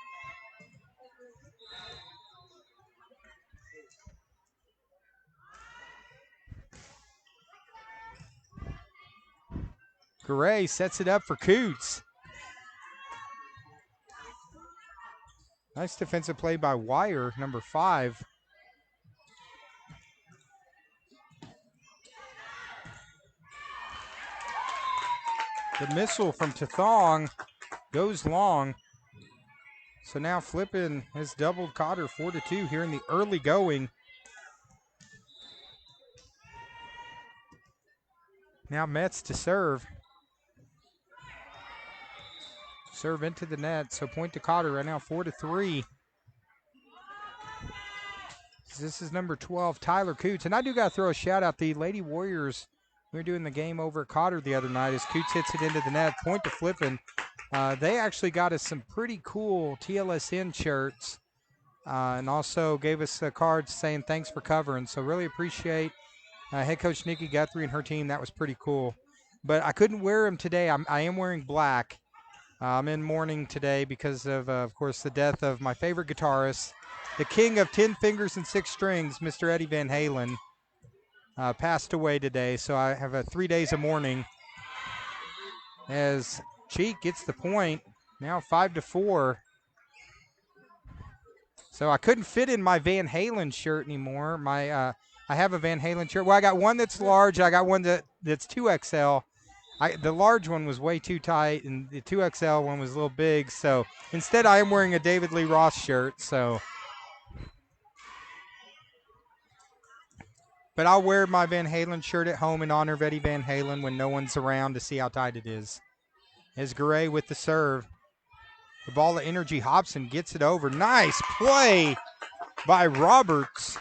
Garay sets it up for Coots. Nice defensive play by Wire, number 5. The missile from Tathong goes long. So now Flippin has doubled Cotter 4-2 here in the early going. Now Metz to serve. Serve into the net, so point to Cotter right now, 4-3. This is number 12, Tyler Coots. And I do got to throw a shout out. The Lady Warriors, we were doing the game over at Cotter the other night as Coots hits it into the net, point to Flippin. They actually got us some pretty cool TLSN shirts and also gave us a card saying thanks for covering. So really appreciate head coach Nikki Guthrie and her team. That was pretty cool. But I couldn't wear them today. I am wearing black. I'm in mourning today because of course, the death of my favorite guitarist, the king of 10 fingers and 6 strings, Mr. Eddie Van Halen, passed away today. So I have 3 days of mourning as Cheek gets the point, now 5-4. So I couldn't fit in my Van Halen shirt anymore. I have a Van Halen shirt. Well, I got one that's large. I got one that's 2XL. The large one was way too tight, and the 2XL one was a little big. So instead, I am wearing a David Lee Roth shirt. But I'll wear my Van Halen shirt at home in honor of Eddie Van Halen when no one's around to see how tight it is. As Garay with the serve. The ball of energy, Hobson gets it over. Nice play by Roberts.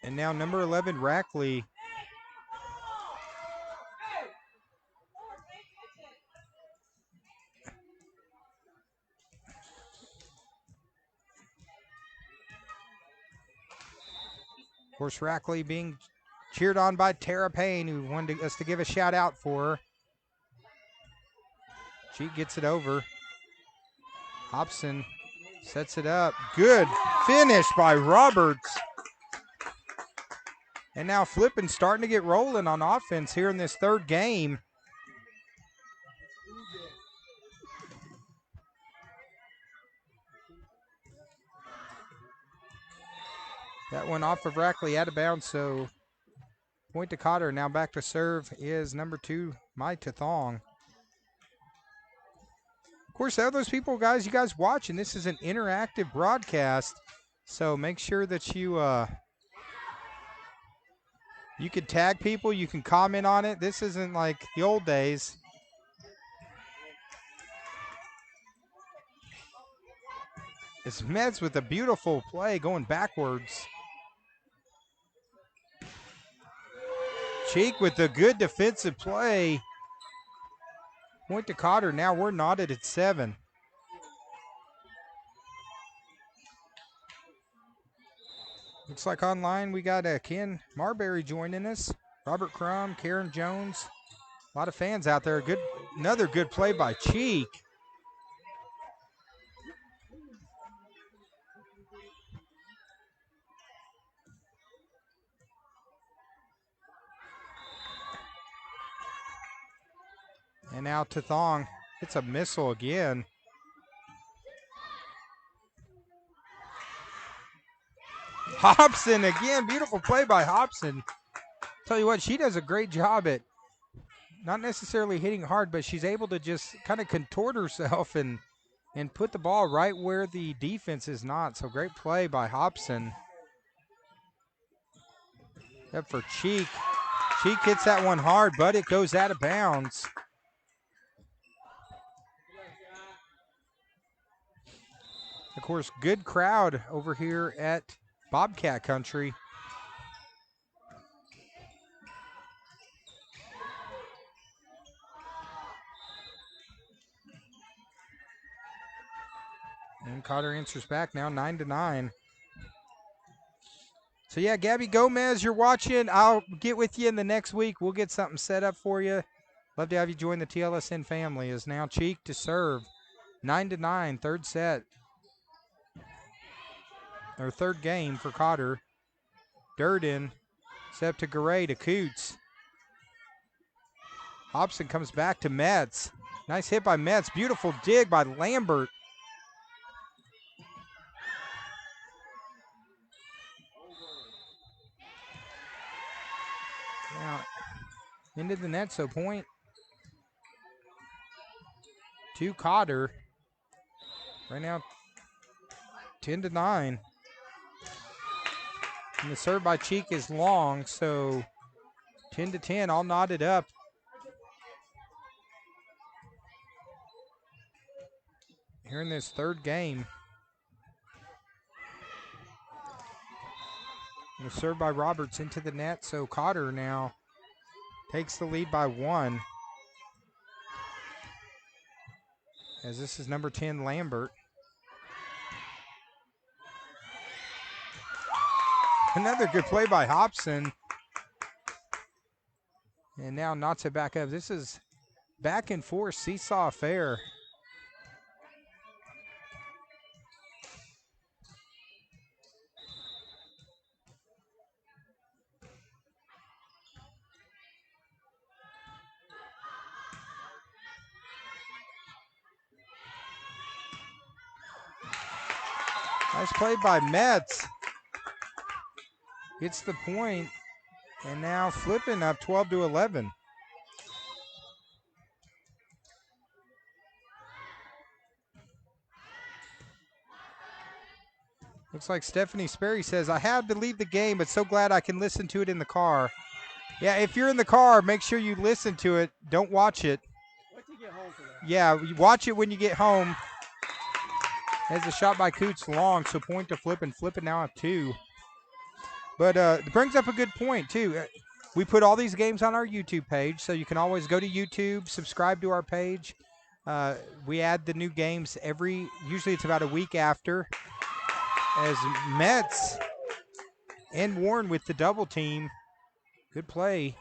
And now number 11, Rackley. Of course, Rackley being cheered on by Tara Payne, who wanted us to give a shout out for her. She gets it over. Hobson sets it up. Good finish by Roberts. And now Flippin starting to get rolling on offense here in this third game. That one off of Rackley out of bounds, so point to Cotter. Now back to serve is number 2, Mai Tathong. Of course, those people, guys, you guys watching, this is an interactive broadcast, so make sure that you can tag people, you can comment on it. This isn't like the old days. It's Metz with a beautiful play going backwards. Cheek with a good defensive play. Point to Cotter. Now we're knotted at 7. Looks like online we got Ken Marbury joining us. Robert Crum, Karen Jones. A lot of fans out there. Another good play by Cheek. And now Tathong hits a missile again. Hobson again, beautiful play by Hobson. Tell you what, she does a great job at not necessarily hitting hard, but she's able to just kind of contort herself and and put the ball right where the defense is not. So great play by Hobson. Up for Cheek. Cheek hits that one hard, but it goes out of bounds. Of course, good crowd over here at Bobcat Country. And Cotter answers back now, 9-9. So yeah, Gabby Gomez, you're watching. I'll get with you in the next week. We'll get something set up for you. Love to have you join the TLSN family. Is now Cheek to serve. 9-9, third set. Or third game for Cotter. Durden, set to Garay to Coots. Hobson comes back to Metz. Nice hit by Metz. Beautiful dig by Lambert. Now, into the net, so point to Cotter. Right now, 10-9. And the serve by Cheek is long, so 10-10, all knotted up. Here in this third game. The serve by Roberts into the net, so Cotter now takes the lead by 1. As this is number 10, Lambert. Another good play by Hobson. And now knots it back up. This is back and forth seesaw affair. Nice play by Metz. Gets the point, and now Flippin up 12-11. Looks like Stephanie Sperry says, I had to leave the game, but so glad I can listen to it in the car. Yeah, if you're in the car, make sure you listen to it. Don't watch it. Wait till you get home for that. Yeah, you watch it when you get home. As a shot by Coots long, so point to Flippin. Flippin now at 2. But it brings up a good point, too. We put all these games on our YouTube page, so you can always go to YouTube, subscribe to our page. We add the new games usually it's about a week after. As Metz and Warren with the double team. Good play.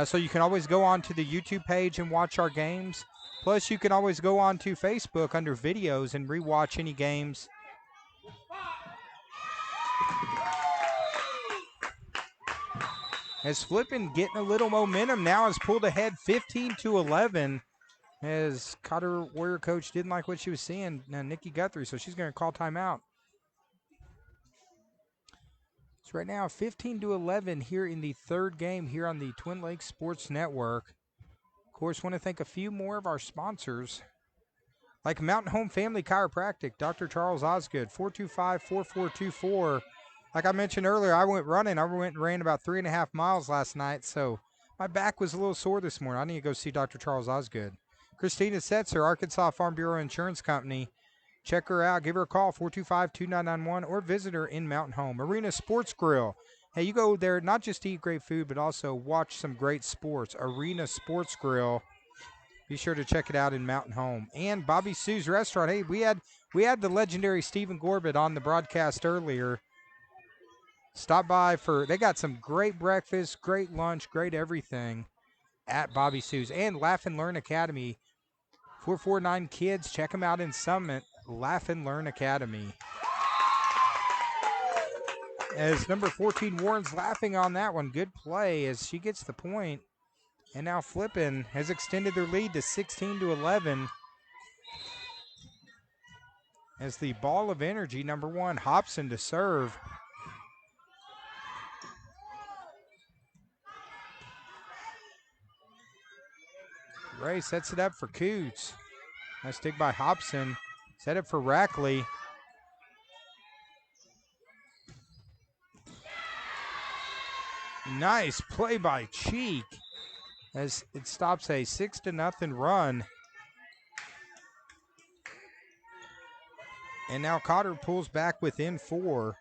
So you can always go on to the YouTube page and watch our games. Plus, you can always go on to Facebook under videos and rewatch any games. As Flippin getting a little momentum now has pulled ahead 15-11. As Cotter Warrior coach didn't like what she was seeing, Nikki Guthrie, so she's going to call timeout. So right now, 15-11 here in the third game here on the Twin Lakes Sports Network. Of course, want to thank a few more of our sponsors, like Mountain Home Family Chiropractic, Dr. Charles Osgood, 425-4424. Like I mentioned earlier, I went running. I went and ran about 3.5 miles last night, so my back was a little sore this morning. I need to go see Dr. Charles Osgood. Christina Setzer, Arkansas Farm Bureau Insurance Company. Check her out. Give her a call, 425-2991, or visit her in Mountain Home. Arena Sports Grill. Hey, you go there not just to eat great food, but also watch some great sports. Arena Sports Grill. Be sure to check it out in Mountain Home. And Bobby Sue's Restaurant. Hey, we had the legendary Stephen Gorbett on the broadcast earlier. Stop by they got some great breakfast, great lunch, great everything at Bobby Sue's. And Laugh and Learn Academy. 449 Kids, check them out in Summit. Laugh and Learn Academy. As number 14, Warren's laughing on that one. Good play as she gets the point. And now Flippin has extended their lead to 16-11. As the ball of energy, number 1, Hobson to serve. Ray sets it up for Coots. Nice dig by Hobson. Set it for Rackley. Nice play by Cheek as it stops a 6-0 run. And now Cotter pulls back within 4.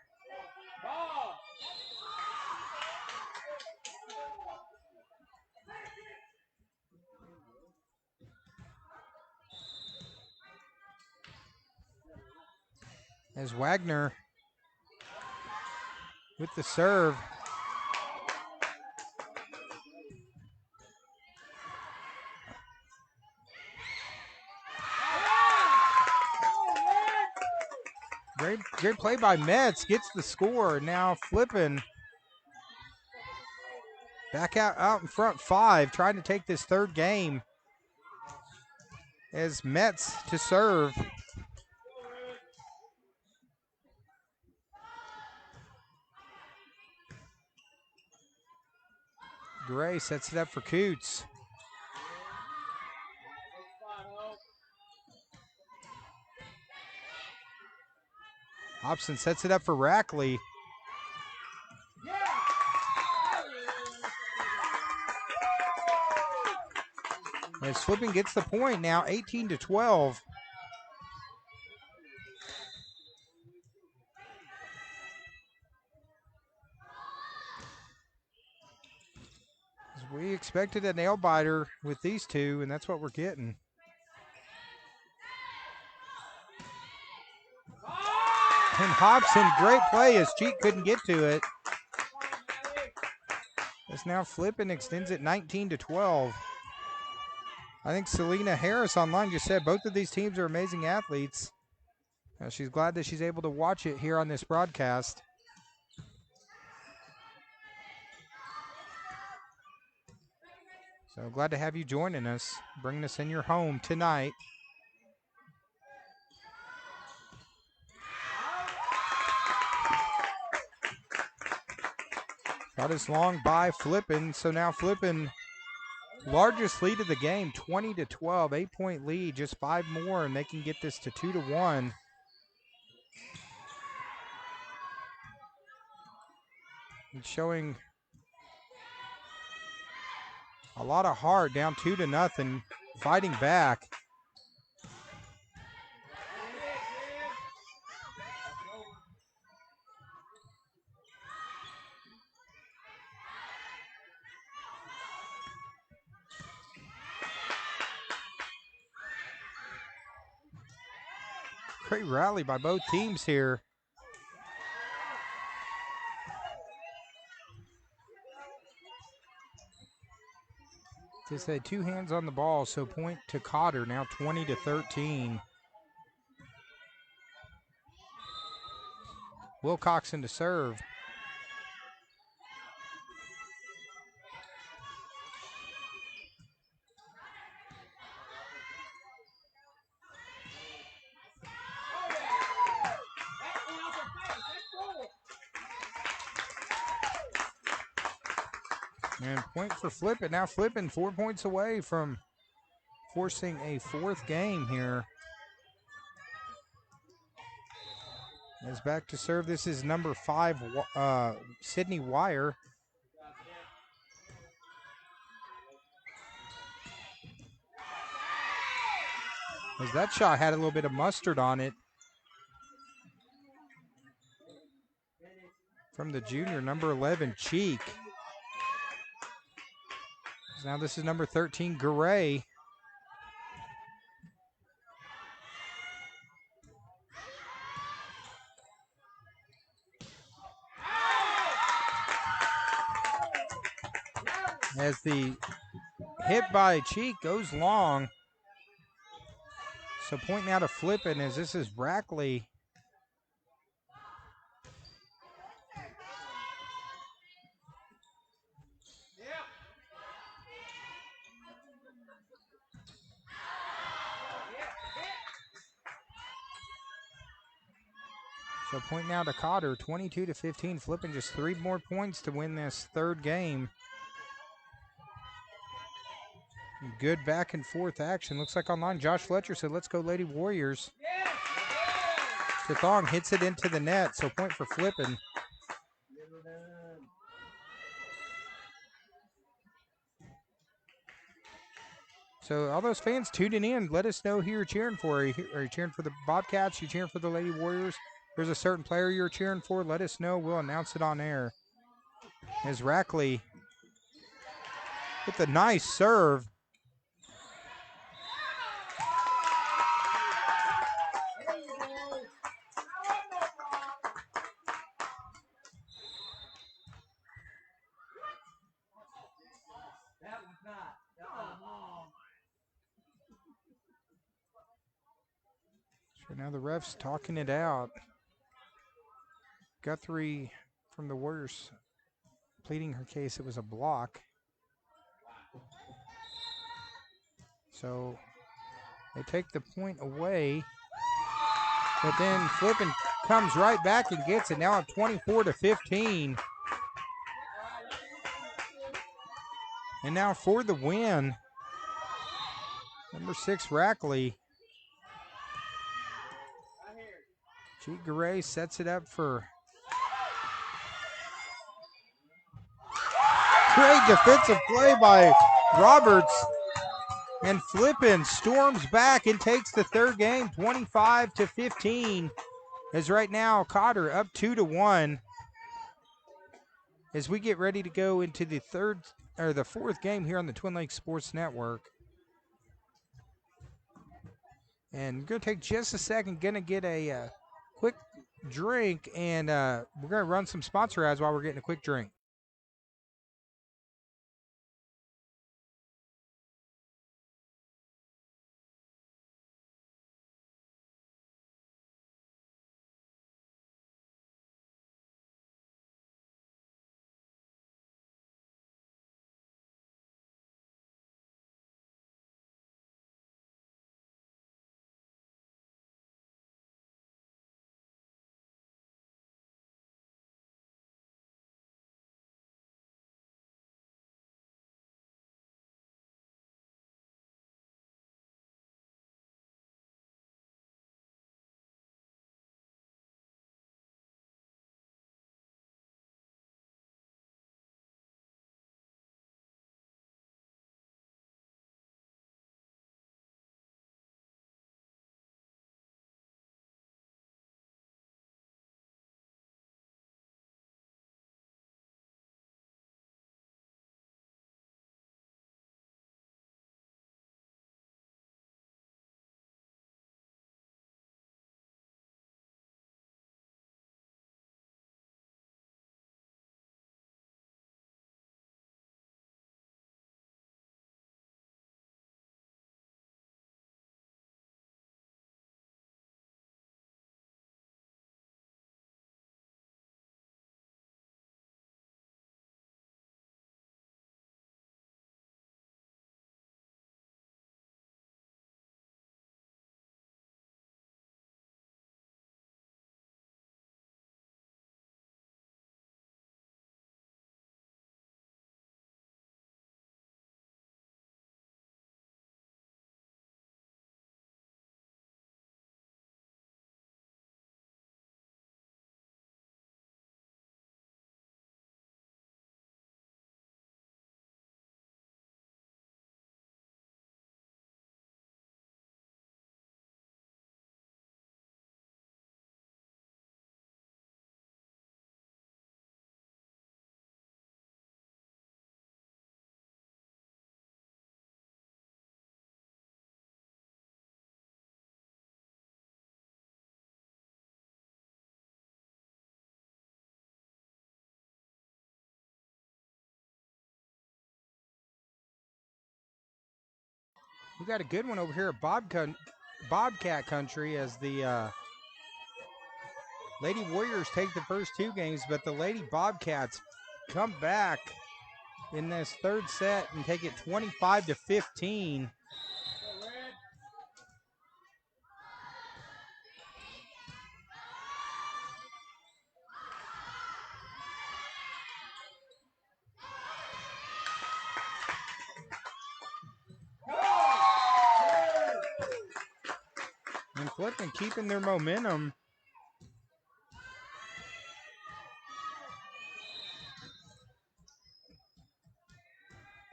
As Wagner with the serve. Great play by Metz, gets the score. Now Flippin back out in front 5, trying to take this third game. As Metz to serve. Gray sets it up for Coots. Hobson sets it up for Rackley. As Flippin gets the point now, 18-12. We expected a nail biter with these two, and that's what we're getting. And Hobson, great play as Cheek couldn't get to it. As now Flippin extends it 19-12. I think Selena Harris online just said both of these teams are amazing athletes. She's glad that she's able to watch it here on this broadcast. So glad to have you joining us, bringing us in your home tonight. Got us long by Flippin, so now Flippin, largest lead of the game, 20-12, 8-point lead, just 5 more, and they can get this to 2-1. It's showing a lot of heart, down 2-0, fighting back. Great rally by both teams here. Just had 2 hands on the ball, so point to Cotter, now 20-13. Wilcoxon to serve. And point for Flippin. Now Flippin 4 points away from forcing a 4th game here. As back to serve, this is number 5, Sydney Wire. As that shot had a little bit of mustard on it. From the junior, number 11, Cheek. Now this is number 13, Garay. As the hit by Cheek goes long. So point now to Flippin as this is Rackley. So point now to Cotter, 22-15. Flippin just 3 more points to win this 3rd game. Good back and forth action. Looks like online Josh Fletcher said, let's go Lady Warriors. Thong hits it into the net, so point for Flippin. So all those fans tuning in, let us know who you're cheering for. Are you cheering for the Bobcats? Are you cheering for the Lady Warriors? There's a certain player you're cheering for. Let us know. We'll announce it on air. As Rackley with a nice serve. So now the ref's talking it out. Guthrie from the Warriors pleading her case. It was a block. So they take the point away. But then Flippin comes right back and gets it. Now at 24-15. And now for the win, number 6, Rackley. G. Garay sets it up for great defensive play by Roberts. And Flippin storms back and takes the third game, 25-15. As right now, Cotter up 2-1. As we get ready to go into the fourth game here on the Twin Lakes Sports Network. And we're going to take just a second, going to get a quick drink, and we're going to run some sponsor ads while we're getting a quick drink. We got a good one over here at Bobcat Country as the Lady Warriors take the first two games, but the Lady Bobcats come back in this third set and take it 25-15. And Flippin keeping their momentum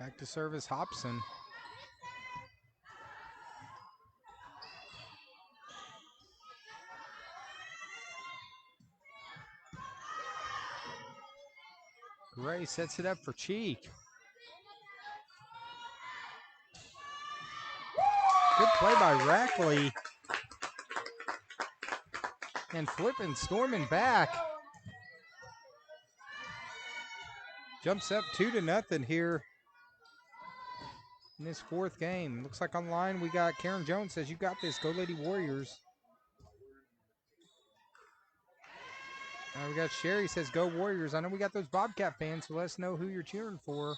Back to service Hobson. Gray sets it up for Cheek. Good play by Rackley. And Flippin storming back. Jumps up 2-0 here in this fourth game. Looks like online we got Karen Jones says, "You got this. Go Lady Warriors." We got Sherry says, "Go Warriors." I know we got those Bobcat fans, so let us know who you're cheering for.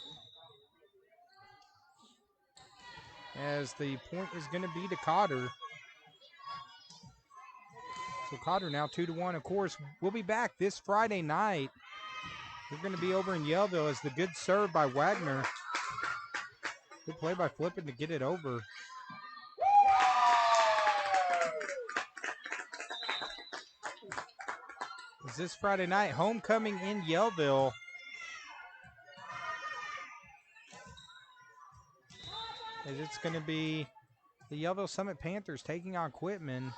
As the point is going to be to Cotter. So Cotter now 2-1. Of course, we'll be back this Friday night. We're going to be over in Yellville as the good serve by Wagner. Good play by Flippin to get it over. Is this Friday night homecoming in Yellville? As it's going to be the Yellville Summit Panthers taking on Quitman.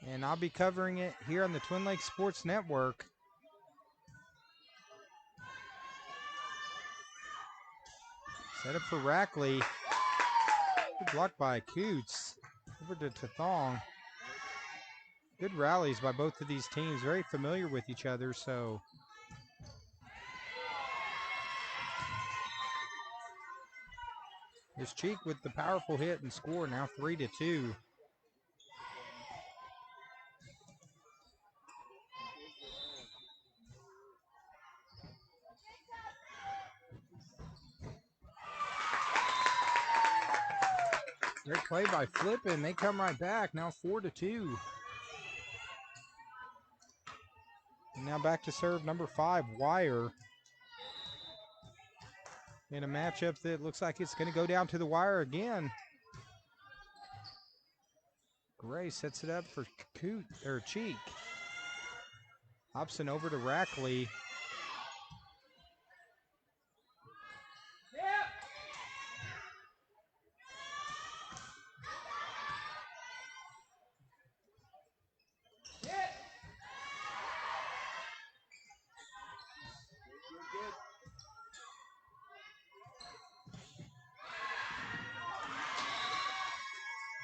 And I'll be covering it here on the Twin Lakes Sports Network. Set up for Rackley. Good block by Coots. Over to Tathong. Good rallies by both of these teams. Very familiar with each other, so. There's Cheek with the powerful hit and score, now 3-2. Great play by Flippin. They come right back, now 4-2. And now back to serve number 5, Wire. In a matchup that looks like it's going to go down to the wire again. Gray sets it up for Cheek. Hobson over to Rackley.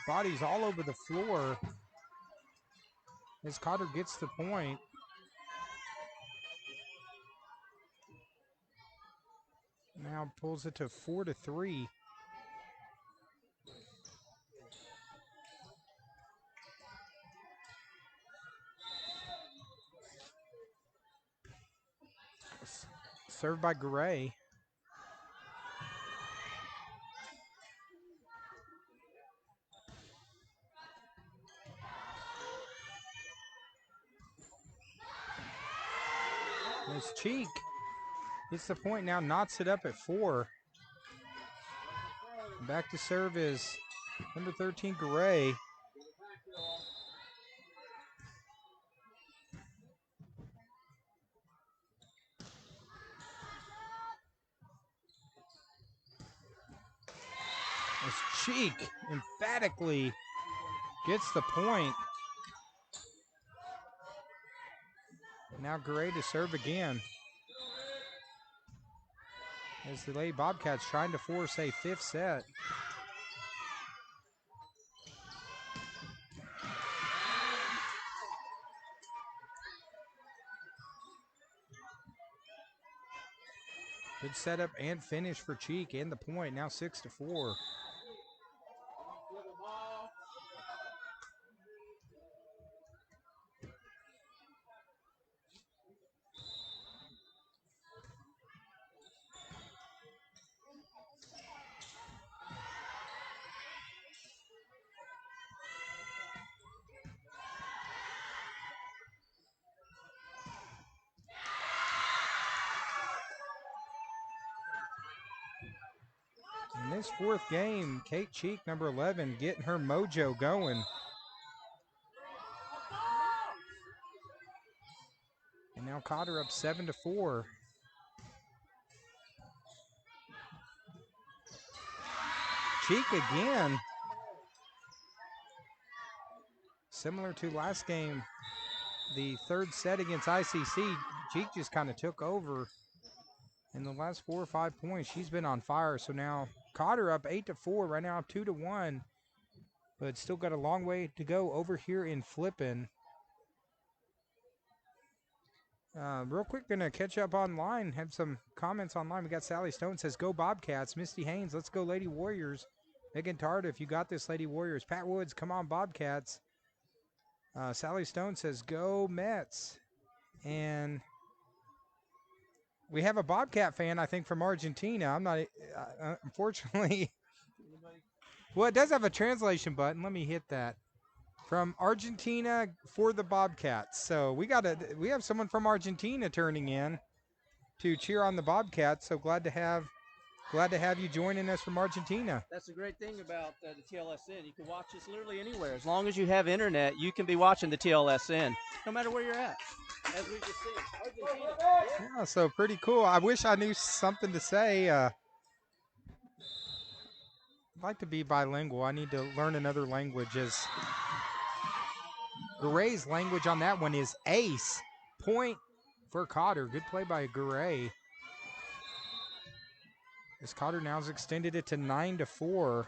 Bodies all over the floor as Cotter gets the point. Now pulls it to 4-3. Served by Gray. As Cheek gets the point now, knots it up at 4. Back to serve is number 13, Gray. As Cheek emphatically gets the point. Now Gray to serve again. As the Lady Bobcats trying to force a 5th set. Good setup and finish for Cheek and the point, now 6-4. In this 4th game, Kate Cheek, number 11, getting her mojo going. And now Cotter up 7-4. Cheek again. Similar to last game, the third set against ICC, Cheek just kind of took over in the last 4 or 5 points. She's been on fire. So now Cotter up 8-4, right now up 2-1, but still got a long way to go over here in Flippin. Real quick, gonna catch up online. Have some comments online. We got Sally Stone says, "Go Bobcats." Misty Haynes, "Let's go Lady Warriors." Megan Tardif, "You got this, Lady Warriors." Pat Woods, "Come on Bobcats." Sally Stone says, "Go Mets." And we have a Bobcat fan, I think, from Argentina. I'm not, unfortunately. Well, it does have a translation button. Let me hit that. From Argentina for the Bobcats. So we have someone from Argentina turning in to cheer on the Bobcats. So glad to have you joining us from Argentina. That's the great thing about the TLSN. You can watch us literally anywhere. As long as you have internet, you can be watching the TLSN, no matter where you're at. As we just said, Argentina. Yeah, so pretty cool. I wish I knew something to say. I'd like to be bilingual. I need to learn another language. As Garay's language on that one is ace. Point for Cotter. Good play by Garay. As Cotter now has extended it to 9-4.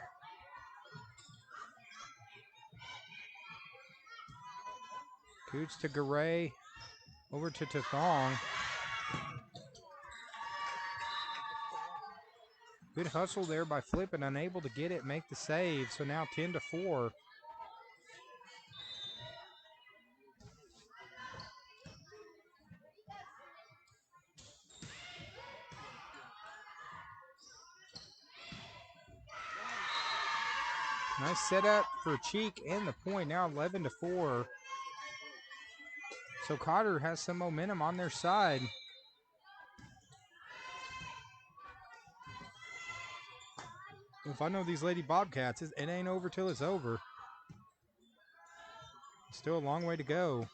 Coots to Garay. Over to Tathong. Good hustle there by Flippin, unable to get it, make the save. So now 10-4. Nice setup for Cheek and the point. Now 11-4. So Cotter has some momentum on their side. If I know these Lady Bobcats, it ain't over till it's over. Still a long way to go.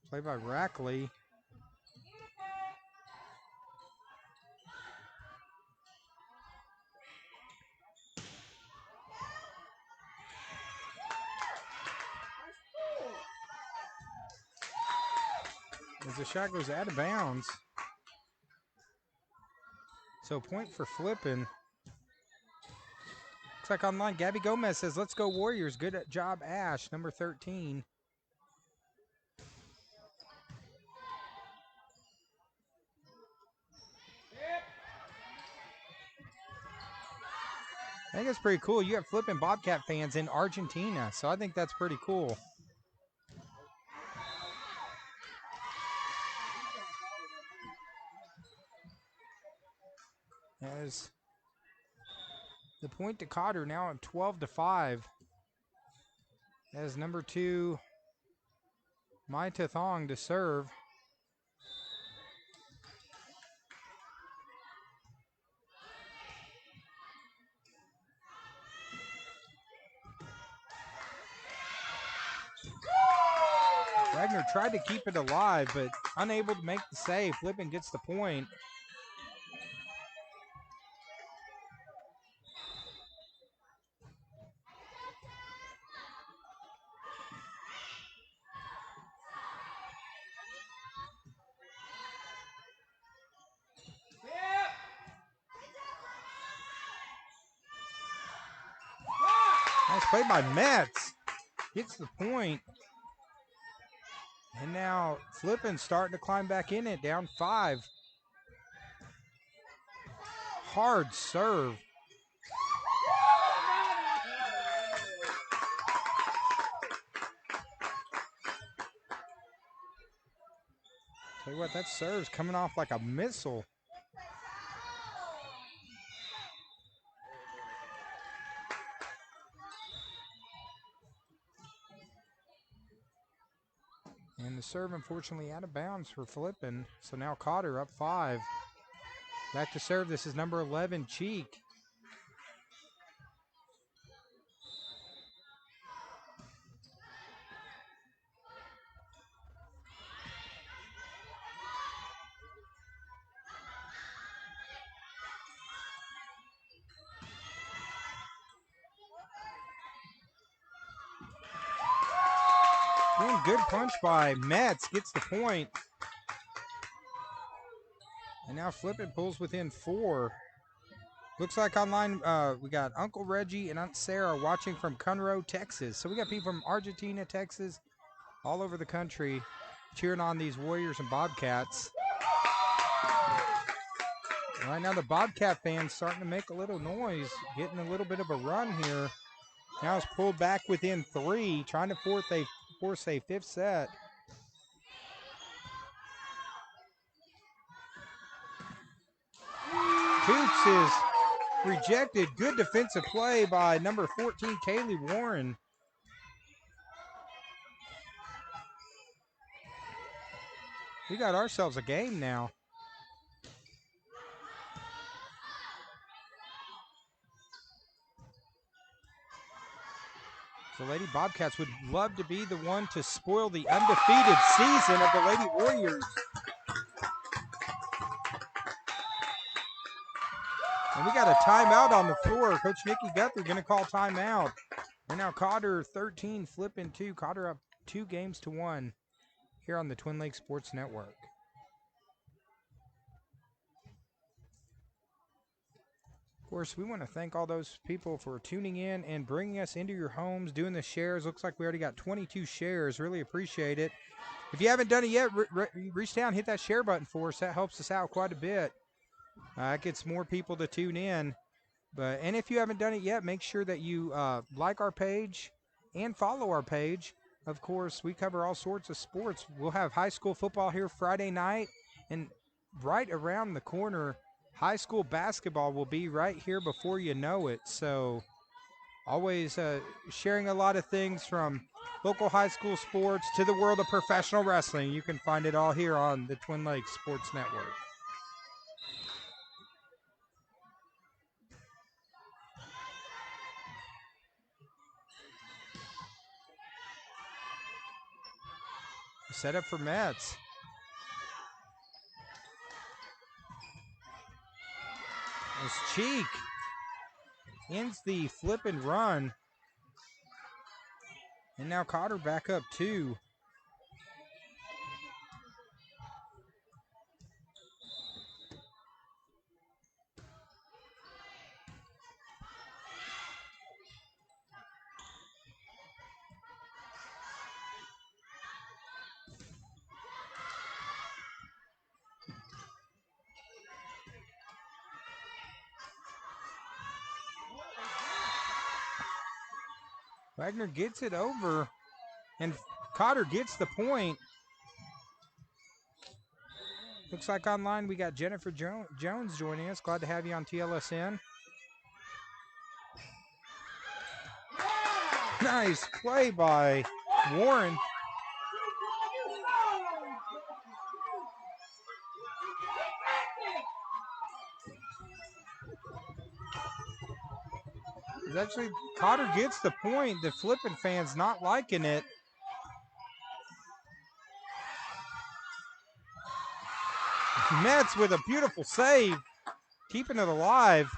Play by Rackley. As the shot goes out of bounds. So point for Flippin. Looks like online, Gabby Gomez says, "Let's go Warriors." Good job, Ash, number 13. I think it's pretty cool. You have Flippin' Bobcat fans in Argentina, so I think that's pretty cool. As the point to Cotter now at 12-5. As number 2, Mai Tathong to serve. Wagner tried to keep it alive, but unable to make the save. Flippin gets the point. Nice play by Metz. Gets the point. And now Flippin starting to climb back in it, down 5. Hard serve. Tell you what, that serve's coming off like a missile. And the serve, unfortunately, out of bounds for Flippin. So now Cotter up 5. Back to serve. This is number 11, Cheek. Good punch by Metz, gets the point. And now Flippin pulls within 4. Looks like online we got Uncle Reggie and Aunt Sarah watching from Conroe, Texas. So we got people from Argentina, Texas, all over the country cheering on these Warriors and Bobcats. Right now the Bobcat fans starting to make a little noise, getting a little bit of a run here. Now it's pulled back within 3, trying to force a 5th set. Coots is rejected. Good defensive play by number 14, Kaylee Warren. We got ourselves a game now. The Lady Bobcats would love to be the one to spoil the undefeated season of the Lady Warriors. And we got a timeout on the floor. Coach Nikki Guthrie going to call timeout. And now Cotter 13, Flippin 2. Cotter up 2 games to 1 here on the Twin Lakes Sports Network. Of course, we want to thank all those people for tuning in and bringing us into your homes, doing the shares. Looks like we already got 22 shares. Really appreciate it. If you haven't done it yet, reach down, hit that share button for us. That helps us out quite a bit. It gets more people to tune in. And if you haven't done it yet, make sure that you like our page and follow our page. Of course, we cover all sorts of sports. We'll have high school football here Friday night, and right around the corner, high school basketball will be right here before you know it. So always sharing a lot of things from local high school sports to the world of professional wrestling. You can find it all here on the Twin Lakes Sports Network. Set up for Metz. As Cheek ends the flip and run. And now Cotter back up 2. Wagner gets it over, and Cotter gets the point. Looks like online we got Jennifer Jones joining us. Glad to have you on TLSN. Nice play by Warren. Actually, Cotter gets the point. The Flippin fans not liking it. Metz with a beautiful save, keeping it alive.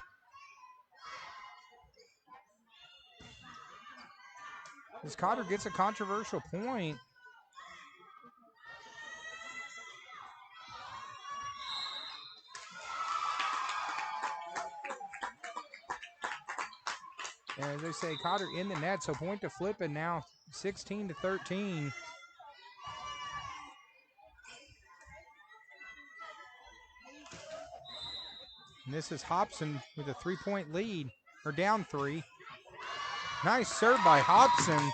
As Cotter gets a controversial point. And as they say, Cotter in the net, so point to Flippin now, 16-13. And this is Hobson with a 3-point lead, or down 3. Nice serve by Hobson.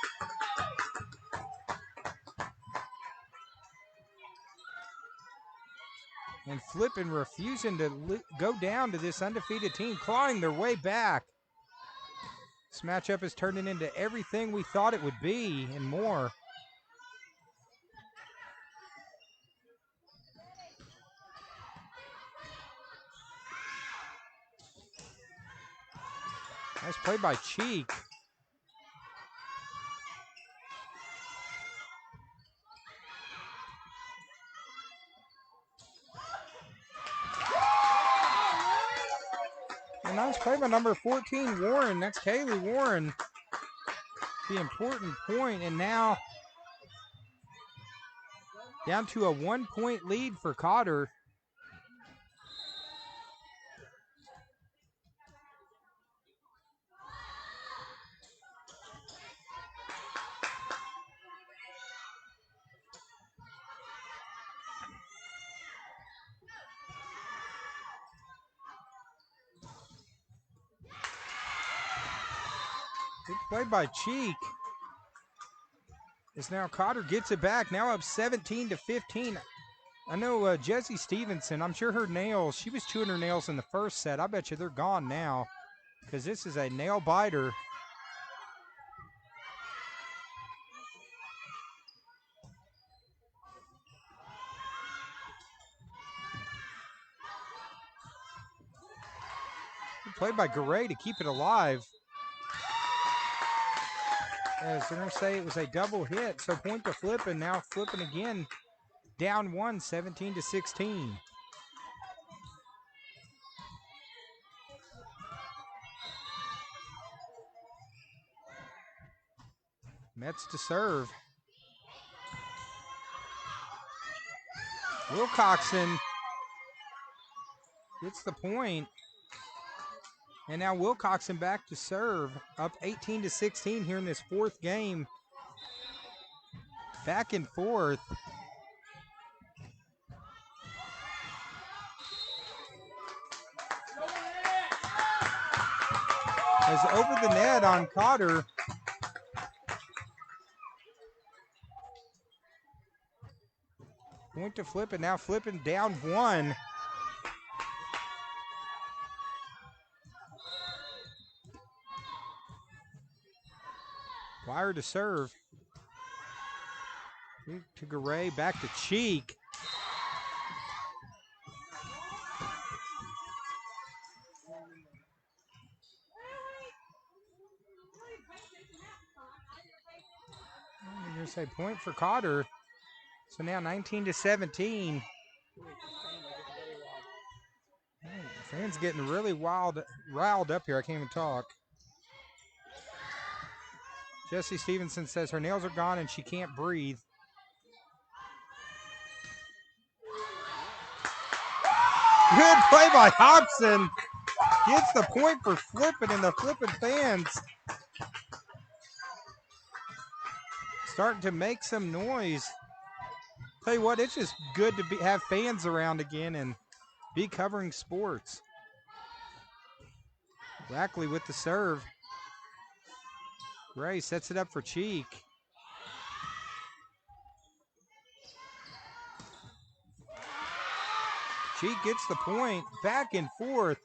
And Flippin refusing to go down to this undefeated team, clawing their way back. This matchup is turning into everything we thought it would be and more. Nice play by Cheek. A nice play by number 14, Warren. That's Kaylee Warren. The important point, and now Down to a 1-point lead for Cotter. Good play by Cheek. As now Cotter gets it back, now up 17-15. I know Jessie Stevenson, I'm sure her nails, she was chewing her nails in the first set. I bet you they're gone now because this is a nail biter. Good play by Garay to keep it alive. As they're going to say it was a double hit, so point to Flippin. Now Flippin again, down 1, 17-16. Mets to serve. Wilcoxon gets the point. And now Wilcoxon back to serve, up 18-16 here in this fourth game. Back and forth. As over the net on Cotter. Point to Flippin, now Flippin down 1. Wire to serve. To Garay, back to Cheek. I'm going to say point for Cotter. So now 19-17. The fans getting really riled up here. I can't even talk. Jessie Stevenson says her nails are gone and she can't breathe. Good play by Hobson. Gets the point for Flippin, and the Flippin fans starting to make some noise. Tell you what, it's just good to have fans around again and be covering sports. Rackley with the serve. Gray sets it up for Cheek. Cheek gets the point, back and forth.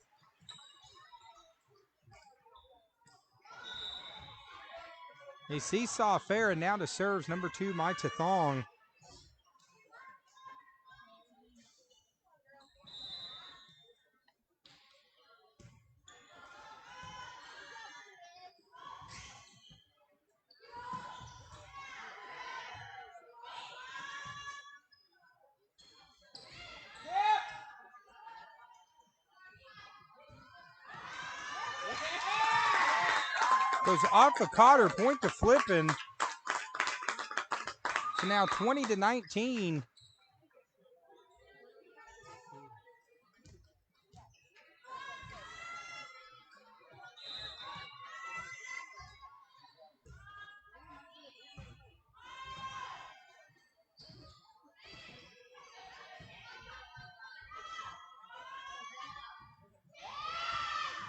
A seesaw affair, and now to serves number 2, Mai Thong. Goes off of Cotter, point to Flippin. So now 20-19.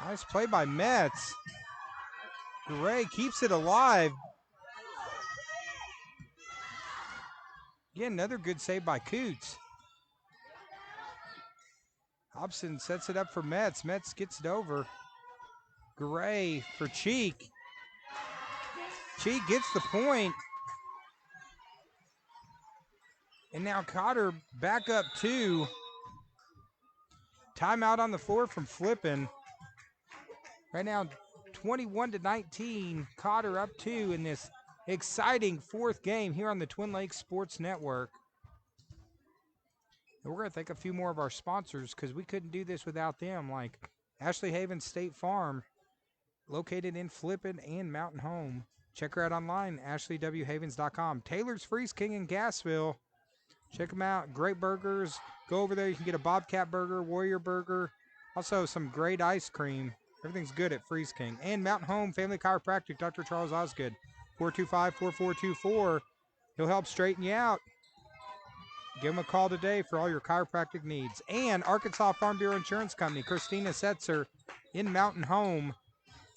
Nice play by Metz. Gray keeps it alive. Again, another good save by Coots. Hobson sets it up for Metz. Metz gets it over. Gray for Cheek. Cheek gets the point. And now Cotter back up 2. Timeout on the floor from Flippin. Right now, 21-19. Cotter up 2 in this exciting fourth game here on the Twin Lakes Sports Network. And we're going to thank a few more of our sponsors because we couldn't do this without them, like Ashley Haven State Farm, located in Flippin and Mountain Home. Check her out online, ashleywhavens.com. Taylor's Freeze King in Gassville, Check them out. Great burgers. Go over there. You can get a Bobcat burger, Warrior burger. Also, some great ice cream. Everything's good at Freeze King. And Mountain Home Family Chiropractic, Dr. Charles Osgood. 425-4424. He'll help straighten you out. Give him a call today for all your chiropractic needs. And Arkansas Farm Bureau Insurance Company, Christina Setzer in Mountain Home.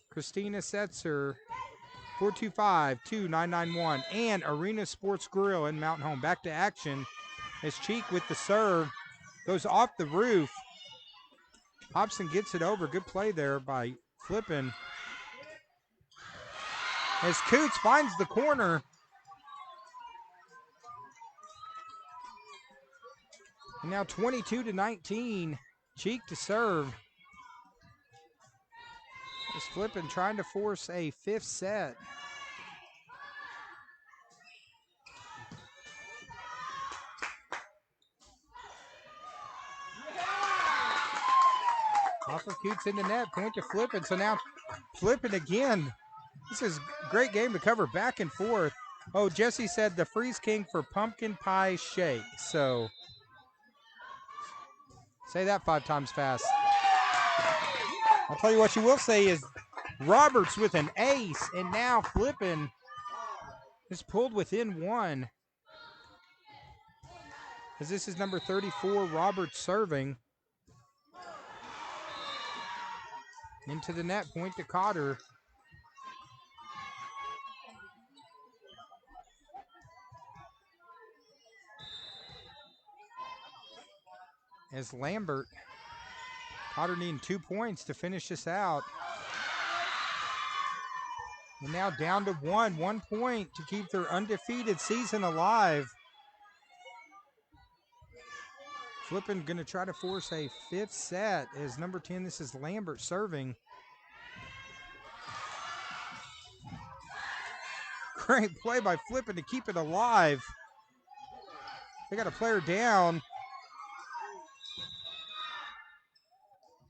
Christina Setzer, 425-2991. And Arena Sports Grill in Mountain Home. Back to action as Cheek with the serve goes off the roof. Hobson gets it over. Good play there by Flippin. As Coots finds the corner. And now 22-19. Cheek to serve. Is Flippin trying to force a fifth set. Off of Coots in the net. Point to Flippin. So now Flippin again. This is a great game to cover back and forth. Oh, Jesse said the Freeze King for pumpkin pie shake. So say that 5 times fast. I'll tell you what you will say is Roberts with an ace, and now Flippin is pulled within 1. As this is number 34, Roberts serving. Into the net, point to Cotter. As Lambert, Cotter needing 2 points to finish this out. And now down to 1 point to keep their undefeated season alive. Flippin going to try to force a fifth set as number 10, this is Lambert serving. Great play by Flippin to keep it alive. They got a player down.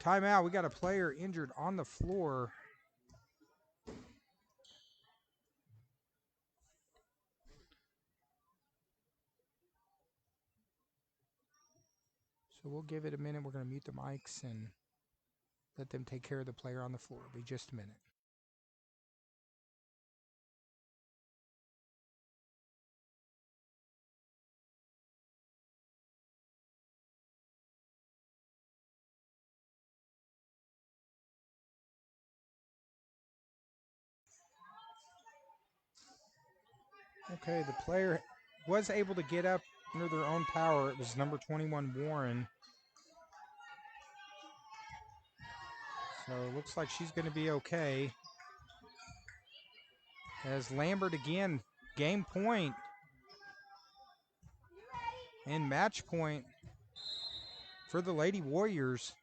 Timeout, we got a player injured on the floor. So we'll give it a minute. We're going to mute the mics and let them take care of the player on the floor. It'll be just a minute. Okay, the player was able to get up under their own power. It was number 21, Warren. So it looks like she's going to be okay. As Lambert again, game point and match point for the Lady Warriors.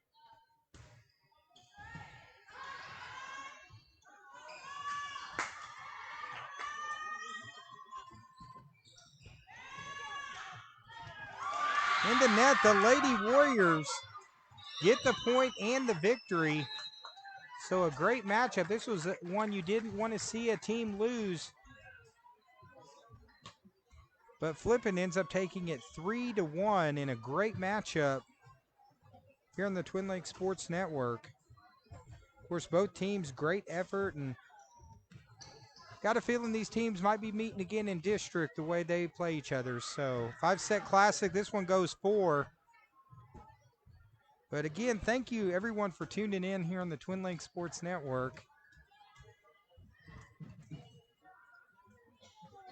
In the net, the Lady Warriors get the point and the victory. So a great matchup. This was one you didn't want to see a team lose. But Flippin ends up taking it 3-1 in a great matchup here on the Twin Lakes Sports Network. Of course, both teams, great effort, and got a feeling these teams might be meeting again in district the way they play each other. So 5-set classic. This one goes 4. But again, thank you everyone for tuning in here on the Twin Lakes Sports Network.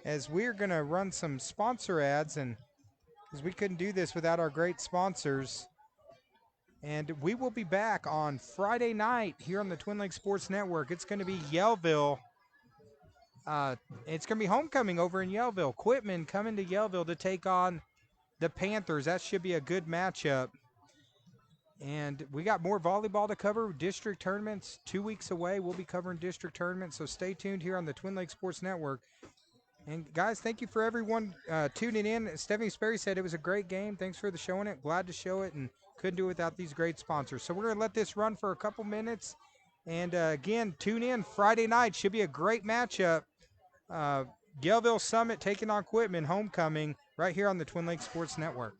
As we're going to run some sponsor ads, and because we couldn't do this without our great sponsors. And we will be back on Friday night here on the Twin Lakes Sports Network. It's going to be Yellville. It's going to be homecoming over in Yellville. Quitman coming to Yellville to take on the Panthers. That should be a good matchup. And we got more volleyball to cover. District tournaments 2 weeks away. We'll be covering district tournaments. So stay tuned here on the Twin Lakes Sports Network. And guys, thank you for everyone tuning in. Stephanie Sperry said it was a great game. Thanks for the showing it. Glad to show it, and couldn't do it without these great sponsors. So we're going to let this run for a couple minutes. And again, tune in Friday night. Should be a great matchup. Yellville Summit taking on Quitman, homecoming. right here on the Twin Lakes Sports Network.